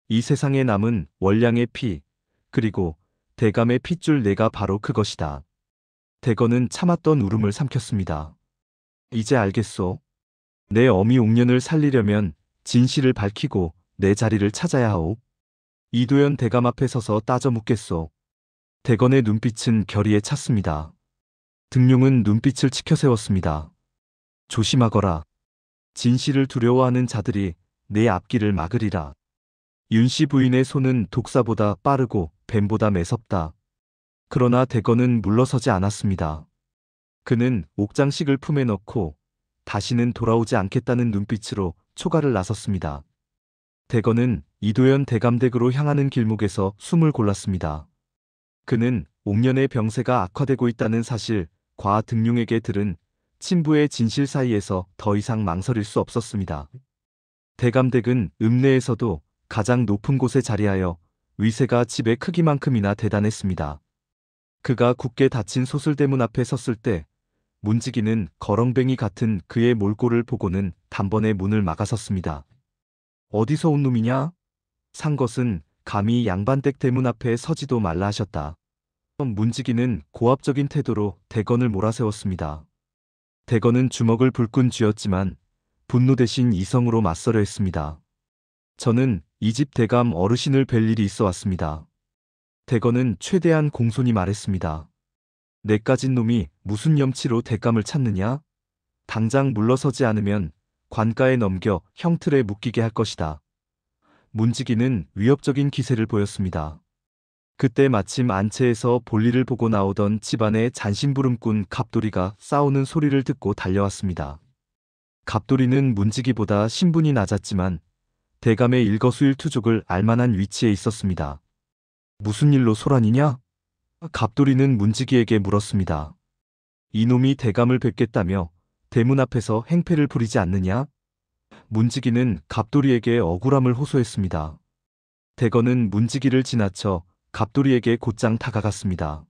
이 세상에 남은 월량의 피, 그리고 대감의 핏줄 내가 바로 그것이다. 대건은 참았던 울음을 삼켰습니다. 이제 알겠소. 내 어미 옥년을 살리려면 진실을 밝히고 내 자리를 찾아야 하오. 이도현 대감 앞에 서서 따져 묻겠소. 대건의 눈빛은 결의에 찼습니다. 등룡은 눈빛을 치켜세웠습니다. 조심하거라. 진실을 두려워하는 자들이 내 앞길을 막으리라. 윤씨 부인의 손은 독사보다 빠르고 뱀보다 매섭다. 그러나 대건은 물러서지 않았습니다. 그는 옥장식을 품에 넣고 다시는 돌아오지 않겠다는 눈빛으로 초가를 나섰습니다. 대건은 이도현 대감댁으로 향하는 길목에서 숨을 골랐습니다. 그는 옥년의 병세가 악화되고 있다는 사실, 과 등룡에게 들은 친부의 진실 사이에서 더 이상 망설일 수 없었습니다. 대감댁은 읍내에서도 가장 높은 곳에 자리하여 위세가 집의 크기만큼이나 대단했습니다. 그가 굳게 닫힌 소슬대문 앞에 섰을 때 문지기는 거렁뱅이 같은 그의 몰골을 보고는 단번에 문을 막아섰습니다. 어디서 온 놈이냐? 상것은 감히 양반댁 대문 앞에 서지도 말라 하셨다. 문지기는 고압적인 태도로 대건을 몰아세웠습니다. 대건은 주먹을 불끈 쥐었지만 분노 대신 이성으로 맞서려 했습니다. 저는 이 집 대감 어르신을 뵐 일이 있어 왔습니다. 대건은 최대한 공손히 말했습니다. 내까진 놈이 무슨 염치로 대감을 찾느냐? 당장 물러서지 않으면 관가에 넘겨 형틀에 묶이게 할 것이다. 문지기는 위협적인 기세를 보였습니다. 그때 마침 안채에서 볼일을 보고 나오던 집안의 잔심부름꾼 갑돌이가 싸우는 소리를 듣고 달려왔습니다. 갑돌이는 문지기보다 신분이 낮았지만 대감의 일거수일투족을 알만한 위치에 있었습니다. 무슨 일로 소란이냐? 갑돌이는 문지기에게 물었습니다. 이놈이 대감을 뵙겠다며 대문 앞에서 행패를 부리지 않느냐? 문지기는 갑돌이에게 억울함을 호소했습니다. 대건은 문지기를 지나쳐 갑돌이에게 곧장 다가갔습니다.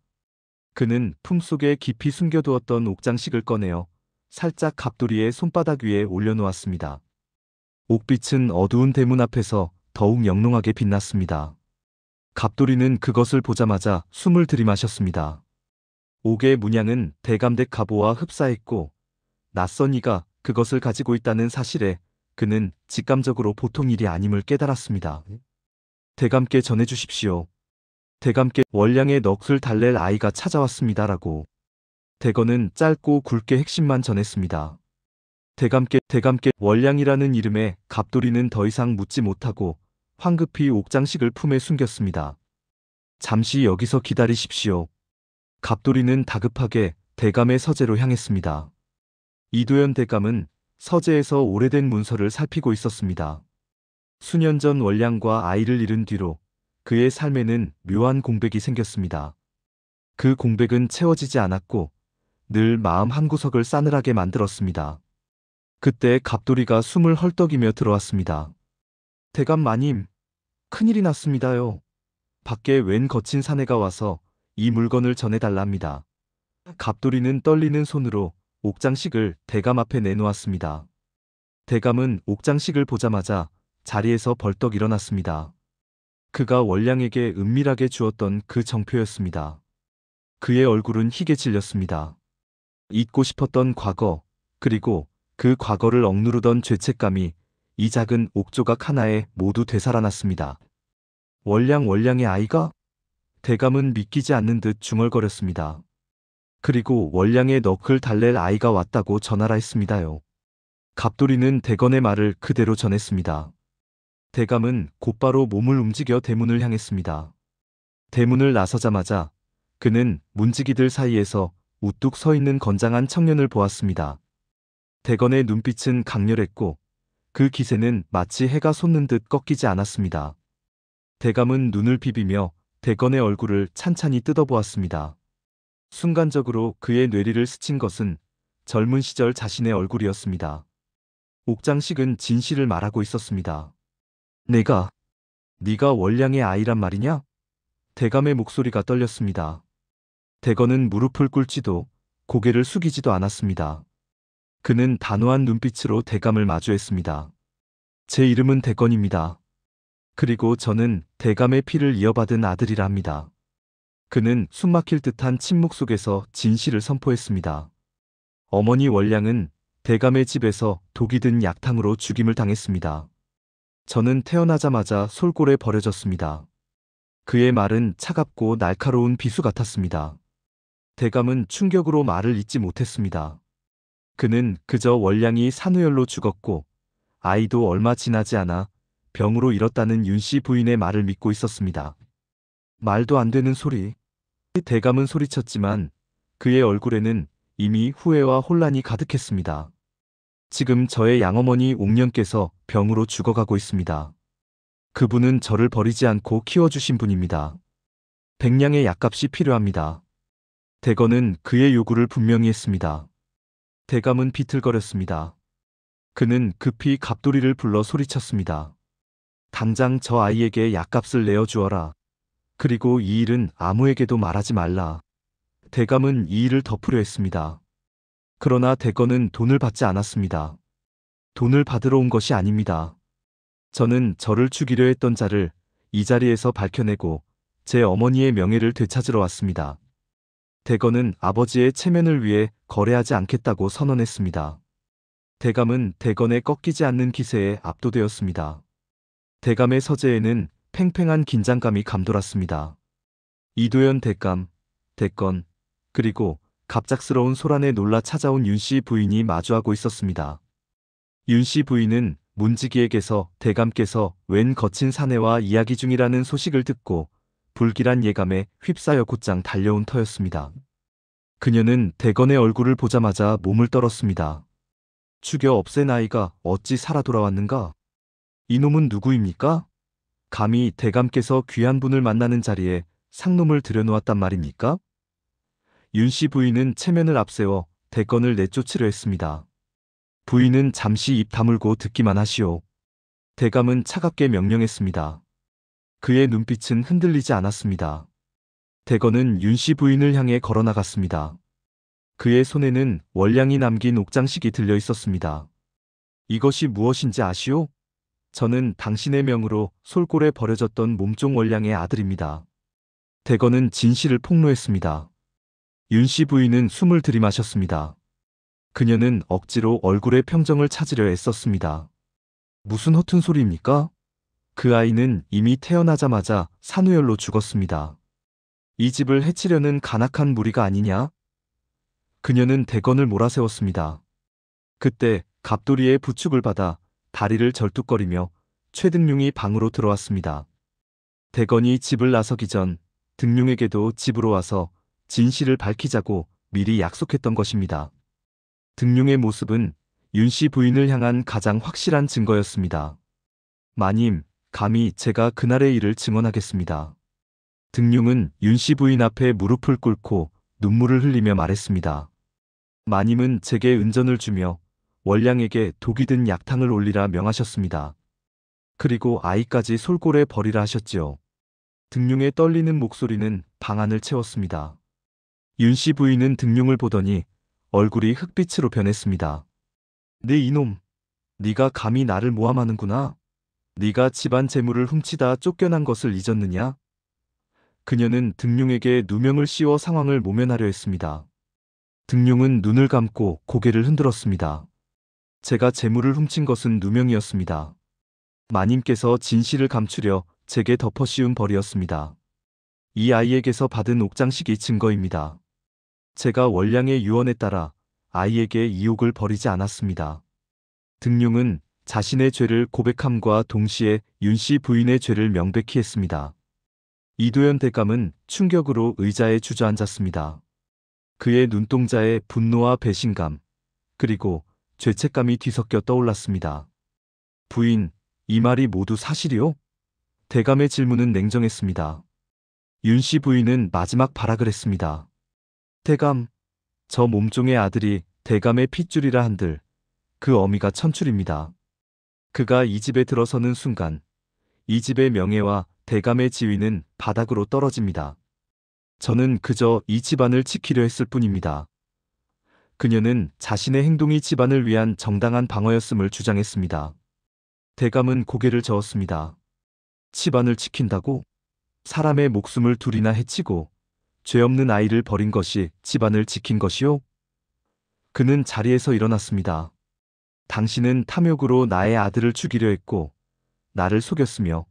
그는 품속에 깊이 숨겨두었던 옥장식을 꺼내어 살짝 갑돌이의 손바닥 위에 올려놓았습니다. 옥빛은 어두운 대문 앞에서 더욱 영롱하게 빛났습니다. 갑돌이는 그것을 보자마자 숨을 들이마셨습니다. 옥의 문양은 대감댁 갑오와 흡사했고 낯선 이가 그것을 가지고 있다는 사실에 그는 직감적으로 보통 일이 아님을 깨달았습니다. 대감께 전해주십시오. 대감께 월량의 넋을 달랠 아이가 찾아왔습니다라고. 대건은 짧고 굵게 핵심만 전했습니다. 대감께 월량이라는 이름에 갑돌이는 더 이상 묻지 못하고 황급히 옥장식을 품에 숨겼습니다. 잠시 여기서 기다리십시오. 갑돌이는 다급하게 대감의 서재로 향했습니다. 이도현 대감은 서재에서 오래된 문서를 살피고 있었습니다. 수년 전 월량과 아이를 잃은 뒤로 그의 삶에는 묘한 공백이 생겼습니다. 그 공백은 채워지지 않았고 늘 마음 한구석을 싸늘하게 만들었습니다. 그때 갑돌이가 숨을 헐떡이며 들어왔습니다. 대감 마님, 큰일이 났습니다요. 밖에 웬 거친 사내가 와서 이 물건을 전해달랍니다. 갑돌이는 떨리는 손으로 옥장식을 대감 앞에 내놓았습니다. 대감은 옥장식을 보자마자 자리에서 벌떡 일어났습니다. 그가 월량에게 은밀하게 주었던 그 정표였습니다. 그의 얼굴은 희게 질렸습니다. 잊고 싶었던 과거, 그리고 그 과거를 억누르던 죄책감이 이 작은 옥조각 하나에 모두 되살아났습니다. 월량의 아이가? 대감은 믿기지 않는 듯 중얼거렸습니다. 그리고 월량의 넋을 달랠 아이가 왔다고 전하라 했습니다요. 갑돌이는 대건의 말을 그대로 전했습니다. 대감은 곧바로 몸을 움직여 대문을 향했습니다. 대문을 나서자마자 그는 문지기들 사이에서 우뚝 서 있는 건장한 청년을 보았습니다. 대건의 눈빛은 강렬했고 그 기세는 마치 해가 솟는 듯 꺾이지 않았습니다. 대감은 눈을 비비며 대건의 얼굴을 찬찬히 뜯어보았습니다. 순간적으로 그의 뇌리를 스친 것은 젊은 시절 자신의 얼굴이었습니다. 옥장식은 진실을 말하고 있었습니다. 네가 월량의 아이란 말이냐? 대감의 목소리가 떨렸습니다. 대건은 무릎을 꿇지도 고개를 숙이지도 않았습니다. 그는 단호한 눈빛으로 대감을 마주했습니다. 제 이름은 대건입니다. 그리고 저는 대감의 피를 이어받은 아들이라 합니다. 그는 숨막힐 듯한 침묵 속에서 진실을 선포했습니다. 어머니 월량은 대감의 집에서 독이 든 약탕으로 죽임을 당했습니다. 저는 태어나자마자 솔골에 버려졌습니다. 그의 말은 차갑고 날카로운 비수 같았습니다. 대감은 충격으로 말을 잇지 못했습니다. 그는 그저 월량이 산후열로 죽었고 아이도 얼마 지나지 않아 병으로 잃었다는 윤씨 부인의 말을 믿고 있었습니다. 말도 안 되는 소리. 대감은 소리쳤지만 그의 얼굴에는 이미 후회와 혼란이 가득했습니다. 지금 저의 양어머니 옥년께서 병으로 죽어가고 있습니다. 그분은 저를 버리지 않고 키워주신 분입니다. 100냥의 약값이 필요합니다. 대건은 그의 요구를 분명히 했습니다. 대감은 비틀거렸습니다. 그는 급히 갑돌이를 불러 소리쳤습니다. 당장 저 아이에게 약값을 내어주어라. 그리고 이 일은 아무에게도 말하지 말라. 대감은 이 일을 덮으려 했습니다. 그러나 대건은 돈을 받지 않았습니다. 돈을 받으러 온 것이 아닙니다. 저는 저를 죽이려 했던 자를 이 자리에서 밝혀내고 제 어머니의 명예를 되찾으러 왔습니다. 대건은 아버지의 체면을 위해 거래하지 않겠다고 선언했습니다. 대감은 대건의 꺾이지 않는 기세에 압도되었습니다. 대감의 서재에는 팽팽한 긴장감이 감돌았습니다. 이도현 대감, 대건, 그리고 갑작스러운 소란에 놀라 찾아온 윤씨 부인이 마주하고 있었습니다. 윤씨 부인은 문지기에게서 대감께서 웬 거친 사내와 이야기 중이라는 소식을 듣고 불길한 예감에 휩싸여 곧장 달려온 터였습니다. 그녀는 대건의 얼굴을 보자마자 몸을 떨었습니다. 죽여 없앤 아이가 어찌 살아 돌아왔는가? 이놈은 누구입니까? 감히 대감께서 귀한 분을 만나는 자리에 상놈을 들여놓았단 말입니까? 윤씨 부인은 체면을 앞세워 대건을 내쫓으려 했습니다. 부인은 잠시 입 다물고 듣기만 하시오. 대감은 차갑게 명령했습니다. 그의 눈빛은 흔들리지 않았습니다. 대건은 윤씨 부인을 향해 걸어나갔습니다. 그의 손에는 월량이 남긴 옥장식이 들려 있었습니다. 이것이 무엇인지 아시오? 저는 당신의 명으로 솔골에 버려졌던 몸종 월량의 아들입니다. 대건은 진실을 폭로했습니다. 윤씨 부인은 숨을 들이마셨습니다. 그녀는 억지로 얼굴의 평정을 찾으려 애썼습니다. 무슨 허튼 소리입니까? 그 아이는 이미 태어나자마자 산후열로 죽었습니다. 이 집을 해치려는 간악한 무리가 아니냐? 그녀는 대건을 몰아세웠습니다. 그때 갑돌이의 부축을 받아 다리를 절뚝거리며 최등룡이 방으로 들어왔습니다. 대건이 집을 나서기 전 등룡에게도 집으로 와서 진실을 밝히자고 미리 약속했던 것입니다. 등룡의 모습은 윤씨 부인을 향한 가장 확실한 증거였습니다. 마님, 감히 제가 그날의 일을 증언하겠습니다. 등룡은 윤씨 부인 앞에 무릎을 꿇고 눈물을 흘리며 말했습니다. 마님은 제게 은전을 주며 월량에게 독이 든 약탕을 올리라 명하셨습니다. 그리고 아이까지 솔골에 버리라 하셨지요. 등룡의 떨리는 목소리는 방안을 채웠습니다. 윤씨 부인은 등룡을 보더니 얼굴이 흑빛으로 변했습니다. 네 이놈, 네가 감히 나를 모함하는구나. 네가 집안 재물을 훔치다 쫓겨난 것을 잊었느냐? 그녀는 등룡에게 누명을 씌워 상황을 모면하려 했습니다. 등룡은 눈을 감고 고개를 흔들었습니다. 제가 재물을 훔친 것은 누명이었습니다. 마님께서 진실을 감추려 제게 덮어 씌운 벌이었습니다. 이 아이에게서 받은 옥장식이 증거입니다. 제가 월량의 유언에 따라 아이에게 이옥을 버리지 않았습니다. 등룡은 자신의 죄를 고백함과 동시에 윤씨 부인의 죄를 명백히 했습니다. 이도현 대감은 충격으로 의자에 주저앉았습니다. 그의 눈동자에 분노와 배신감, 그리고 죄책감이 뒤섞여 떠올랐습니다. 부인, 이 말이 모두 사실이오? 대감의 질문은 냉정했습니다. 윤씨 부인은 마지막 발악을 했습니다. 대감, 저 몸종의 아들이 대감의 핏줄이라 한들 그 어미가 천출입니다. 그가 이 집에 들어서는 순간 이 집의 명예와 대감의 지위는 바닥으로 떨어집니다. 저는 그저 이 집안을 지키려 했을 뿐입니다. 그녀는 자신의 행동이 집안을 위한 정당한 방어였음을 주장했습니다. 대감은 고개를 저었습니다. 집안을 지킨다고? 사람의 목숨을 둘이나 해치고 죄 없는 아이를 버린 것이 집안을 지킨 것이요? 그는 자리에서 일어났습니다. 당신은 탐욕으로 나의 아들을 죽이려 했고 나를 속였으며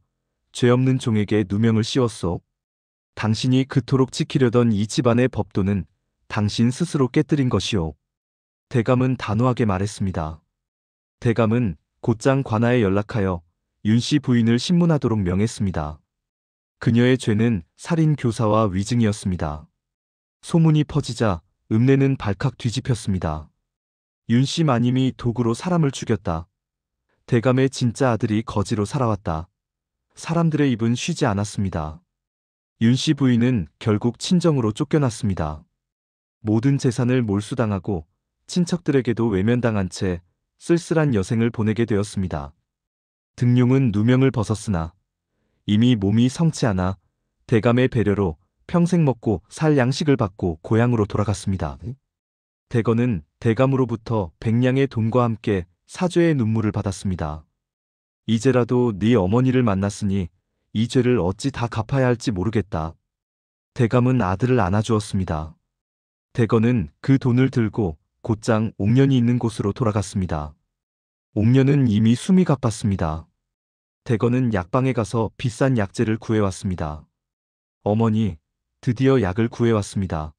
죄 없는 종에게 누명을 씌웠소. 당신이 그토록 지키려던 이 집안의 법도는 당신 스스로 깨뜨린 것이오. 대감은 단호하게 말했습니다. 대감은 곧장 관아에 연락하여 윤씨 부인을 신문하도록 명했습니다. 그녀의 죄는 살인 교사와 위증이었습니다. 소문이 퍼지자 읍내는 발칵 뒤집혔습니다. 윤씨 마님이 도구로 사람을 죽였다. 대감의 진짜 아들이 거지로 살아왔다. 사람들의 입은 쉬지 않았습니다. 윤씨 부인은 결국 친정으로 쫓겨났습니다. 모든 재산을 몰수당하고 친척들에게도 외면당한 채 쓸쓸한 여생을 보내게 되었습니다. 등용은 누명을 벗었으나 이미 몸이 성치 않아 대감의 배려로 평생 먹고 살 양식을 받고 고향으로 돌아갔습니다. 대건은 대감으로부터 100냥의 돈과 함께 사죄의 눈물을 받았습니다. 이제라도 네 어머니를 만났으니 이 죄를 어찌 다 갚아야 할지 모르겠다. 대감은 아들을 안아주었습니다. 대건은 그 돈을 들고 곧장 옥년이 있는 곳으로 돌아갔습니다. 옥년은 이미 숨이 가빴습니다. 대건은 약방에 가서 비싼 약재를 구해왔습니다. 어머니, 드디어 약을 구해왔습니다.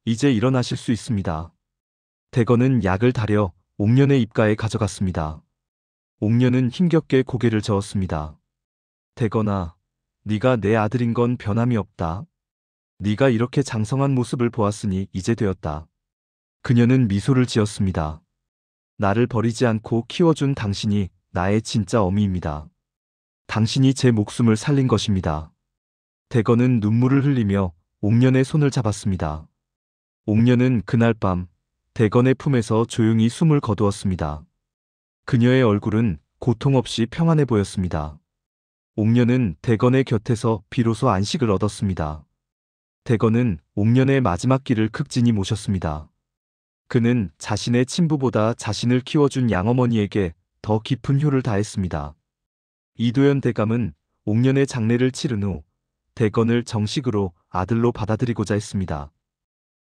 이제 일어나실 수 있습니다. 대건은 약을 다려 옥년의 입가에 가져갔습니다. 옥년은 힘겹게 고개를 저었습니다. 대건아, 네가 내 아들인 건 변함이 없다. 네가 이렇게 장성한 모습을 보았으니 이제 되었다. 그녀는 미소를 지었습니다. 나를 버리지 않고 키워준 당신이 나의 진짜 어미입니다. 당신이 제 목숨을 살린 것입니다. 대건은 눈물을 흘리며 옥년의 손을 잡았습니다. 옥년은 그날 밤 대건의 품에서 조용히 숨을 거두었습니다. 그녀의 얼굴은 고통 없이 평안해 보였습니다. 옥년은 대건의 곁에서 비로소 안식을 얻었습니다. 대건은 옥년의 마지막 길을 극진히 모셨습니다. 그는 자신의 친부보다 자신을 키워준 양어머니에게 더 깊은 효를 다했습니다. 이도현 대감은 옥년의 장례를 치른 후 대건을 정식으로 아들로 받아들이고자 했습니다.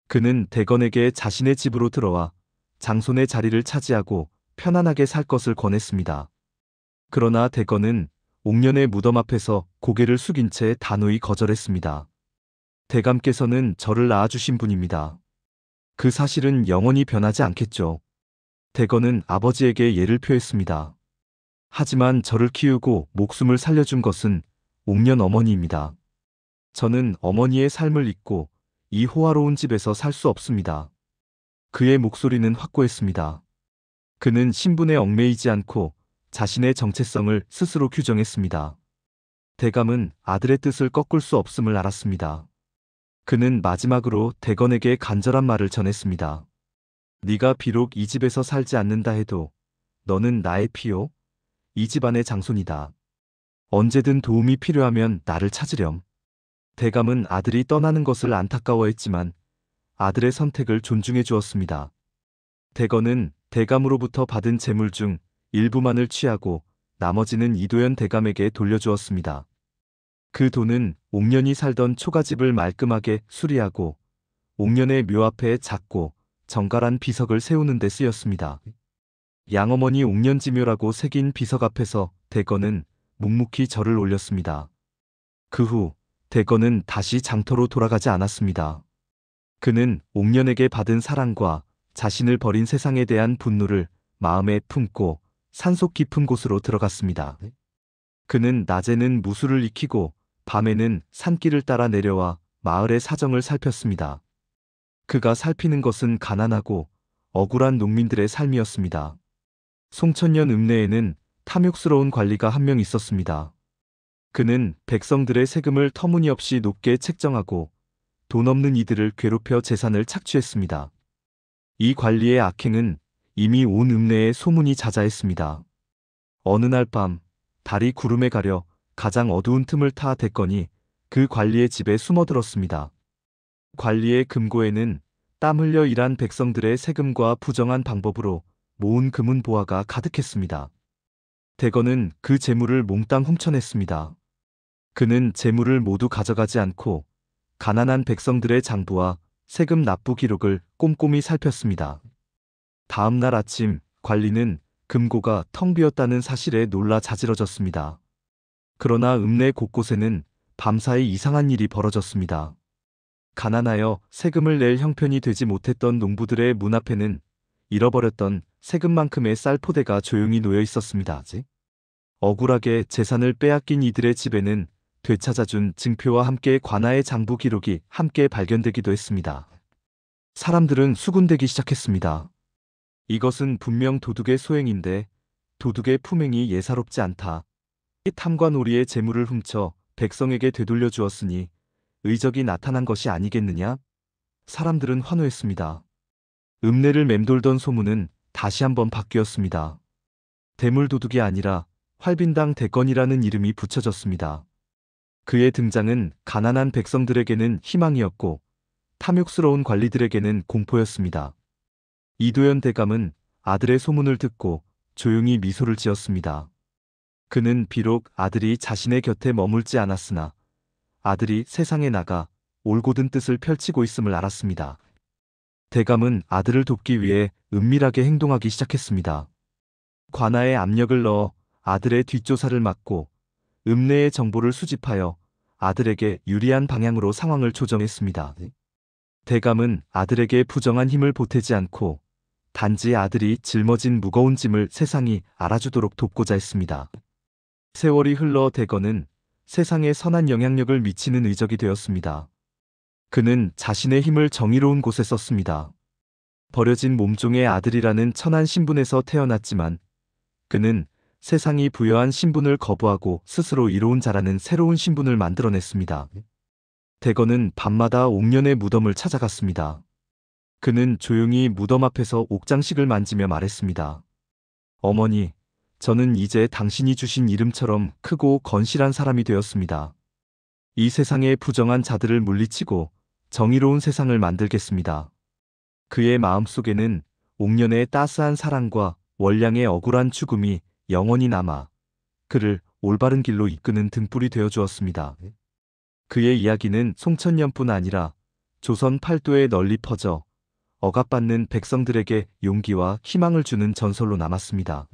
그는 대건에게 자신의 집으로 들어와 장손의 자리를 차지하고 편안하게 살 것을 권했습니다. 그러나 대건은 옥년의 무덤 앞에서 고개를 숙인 채 단호히 거절했습니다. 대감께서는 저를 낳아주신 분입니다. 그 사실은 영원히 변하지 않겠죠. 대건은 아버지에게 예를 표했습니다. 하지만 저를 키우고 목숨을 살려준 것은 옥년 어머니입니다. 저는 어머니의 삶을 잊고 이 호화로운 집에서 살 수 없습니다. 그의 목소리는 확고했습니다. 그는 신분에 얽매이지 않고 자신의 정체성을 스스로 규정했습니다. 대감은 아들의 뜻을 꺾을 수 없음을 알았습니다. 그는 마지막으로 대건에게 간절한 말을 전했습니다. 네가 비록 이 집에서 살지 않는다 해도 너는 나의 피요, 이 집안의 장손이다. 언제든 도움이 필요하면 나를 찾으렴. 대감은 아들이 떠나는 것을 안타까워했지만 아들의 선택을 존중해 주었습니다. 대건은 대감으로부터 받은 재물 중 일부만을 취하고 나머지는 이도현 대감에게 돌려주었습니다. 그 돈은 옥년이 살던 초가집을 말끔하게 수리하고 옥년의 묘 앞에 작고 정갈한 비석을 세우는 데 쓰였습니다. 양어머니 옥년지묘라고 새긴 비석 앞에서 대건은 묵묵히 절을 올렸습니다. 그 후 대건은 다시 장터로 돌아가지 않았습니다. 그는 옥년에게 받은 사랑과 자신을 버린 세상에 대한 분노를 마음에 품고 산속 깊은 곳으로 들어갔습니다. 그는 낮에는 무술을 익히고 밤에는 산길을 따라 내려와 마을의 사정을 살폈습니다. 그가 살피는 것은 가난하고 억울한 농민들의 삶이었습니다. 송천년 읍내에는 탐욕스러운 관리가 한 명 있었습니다. 그는 백성들의 세금을 터무니없이 높게 책정하고 돈 없는 이들을 괴롭혀 재산을 착취했습니다. 이 관리의 악행은 이미 온 읍내에 소문이 자자했습니다. 어느 날 밤 달이 구름에 가려 가장 어두운 틈을 타 대건이 그 관리의 집에 숨어들었습니다. 관리의 금고에는 땀 흘려 일한 백성들의 세금과 부정한 방법으로 모은 금은 보화가 가득했습니다. 대건은 그 재물을 몽땅 훔쳐냈습니다. 그는 재물을 모두 가져가지 않고 가난한 백성들의 장부와 세금 납부 기록을 꼼꼼히 살폈습니다. 다음 날 아침 관리는 금고가 텅 비었다는 사실에 놀라 자지러졌습니다. 그러나 읍내 곳곳에는 밤사이 이상한 일이 벌어졌습니다. 가난하여 세금을 낼 형편이 되지 못했던 농부들의 문 앞에는 잃어버렸던 세금만큼의 쌀포대가 조용히 놓여 있었습니다. 억울하게 재산을 빼앗긴 이들의 집에는 되찾아준 증표와 함께 관아의 장부 기록이 함께 발견되기도 했습니다. 사람들은 수군대기 시작했습니다. 이것은 분명 도둑의 소행인데 도둑의 품행이 예사롭지 않다. 탐과 놀이의 재물을 훔쳐 백성에게 되돌려 주었으니 의적이 나타난 것이 아니겠느냐? 사람들은 환호했습니다. 읍내를 맴돌던 소문은 다시 한번 바뀌었습니다. 대물도둑이 아니라 활빈당 대건이라는 이름이 붙여졌습니다. 그의 등장은 가난한 백성들에게는 희망이었고 탐욕스러운 관리들에게는 공포였습니다. 이도현 대감은 아들의 소문을 듣고 조용히 미소를 지었습니다. 그는 비록 아들이 자신의 곁에 머물지 않았으나 아들이 세상에 나가 올곧은 뜻을 펼치고 있음을 알았습니다. 대감은 아들을 돕기 위해 은밀하게 행동하기 시작했습니다. 관아에 압력을 넣어 아들의 뒷조사를 막고 읍내의 정보를 수집하여 아들에게 유리한 방향으로 상황을 조정했습니다. 대감은 아들에게 부정한 힘을 보태지 않고 단지 아들이 짊어진 무거운 짐을 세상이 알아주도록 돕고자 했습니다. 세월이 흘러 대건은 세상에 선한 영향력을 미치는 의적이 되었습니다. 그는 자신의 힘을 정의로운 곳에 썼습니다. 버려진 몸종의 아들이라는 천한 신분에서 태어났지만 그는 세상이 부여한 신분을 거부하고 스스로 이로운 자라는 새로운 신분을 만들어냈습니다. 대건은 밤마다 옥년의 무덤을 찾아갔습니다. 그는 조용히 무덤 앞에서 옥장식을 만지며 말했습니다. 어머니, 저는 이제 당신이 주신 이름처럼 크고 건실한 사람이 되었습니다. 이 세상의 부정한 자들을 물리치고 정의로운 세상을 만들겠습니다. 그의 마음속에는 옥년의 따스한 사랑과 월량의 억울한 죽음이 영원히 남아 그를 올바른 길로 이끄는 등불이 되어 주었습니다. 그의 이야기는 송천년뿐 아니라 조선 팔도에 널리 퍼져 억압받는 백성들에게 용기와 희망을 주는 전설로 남았습니다.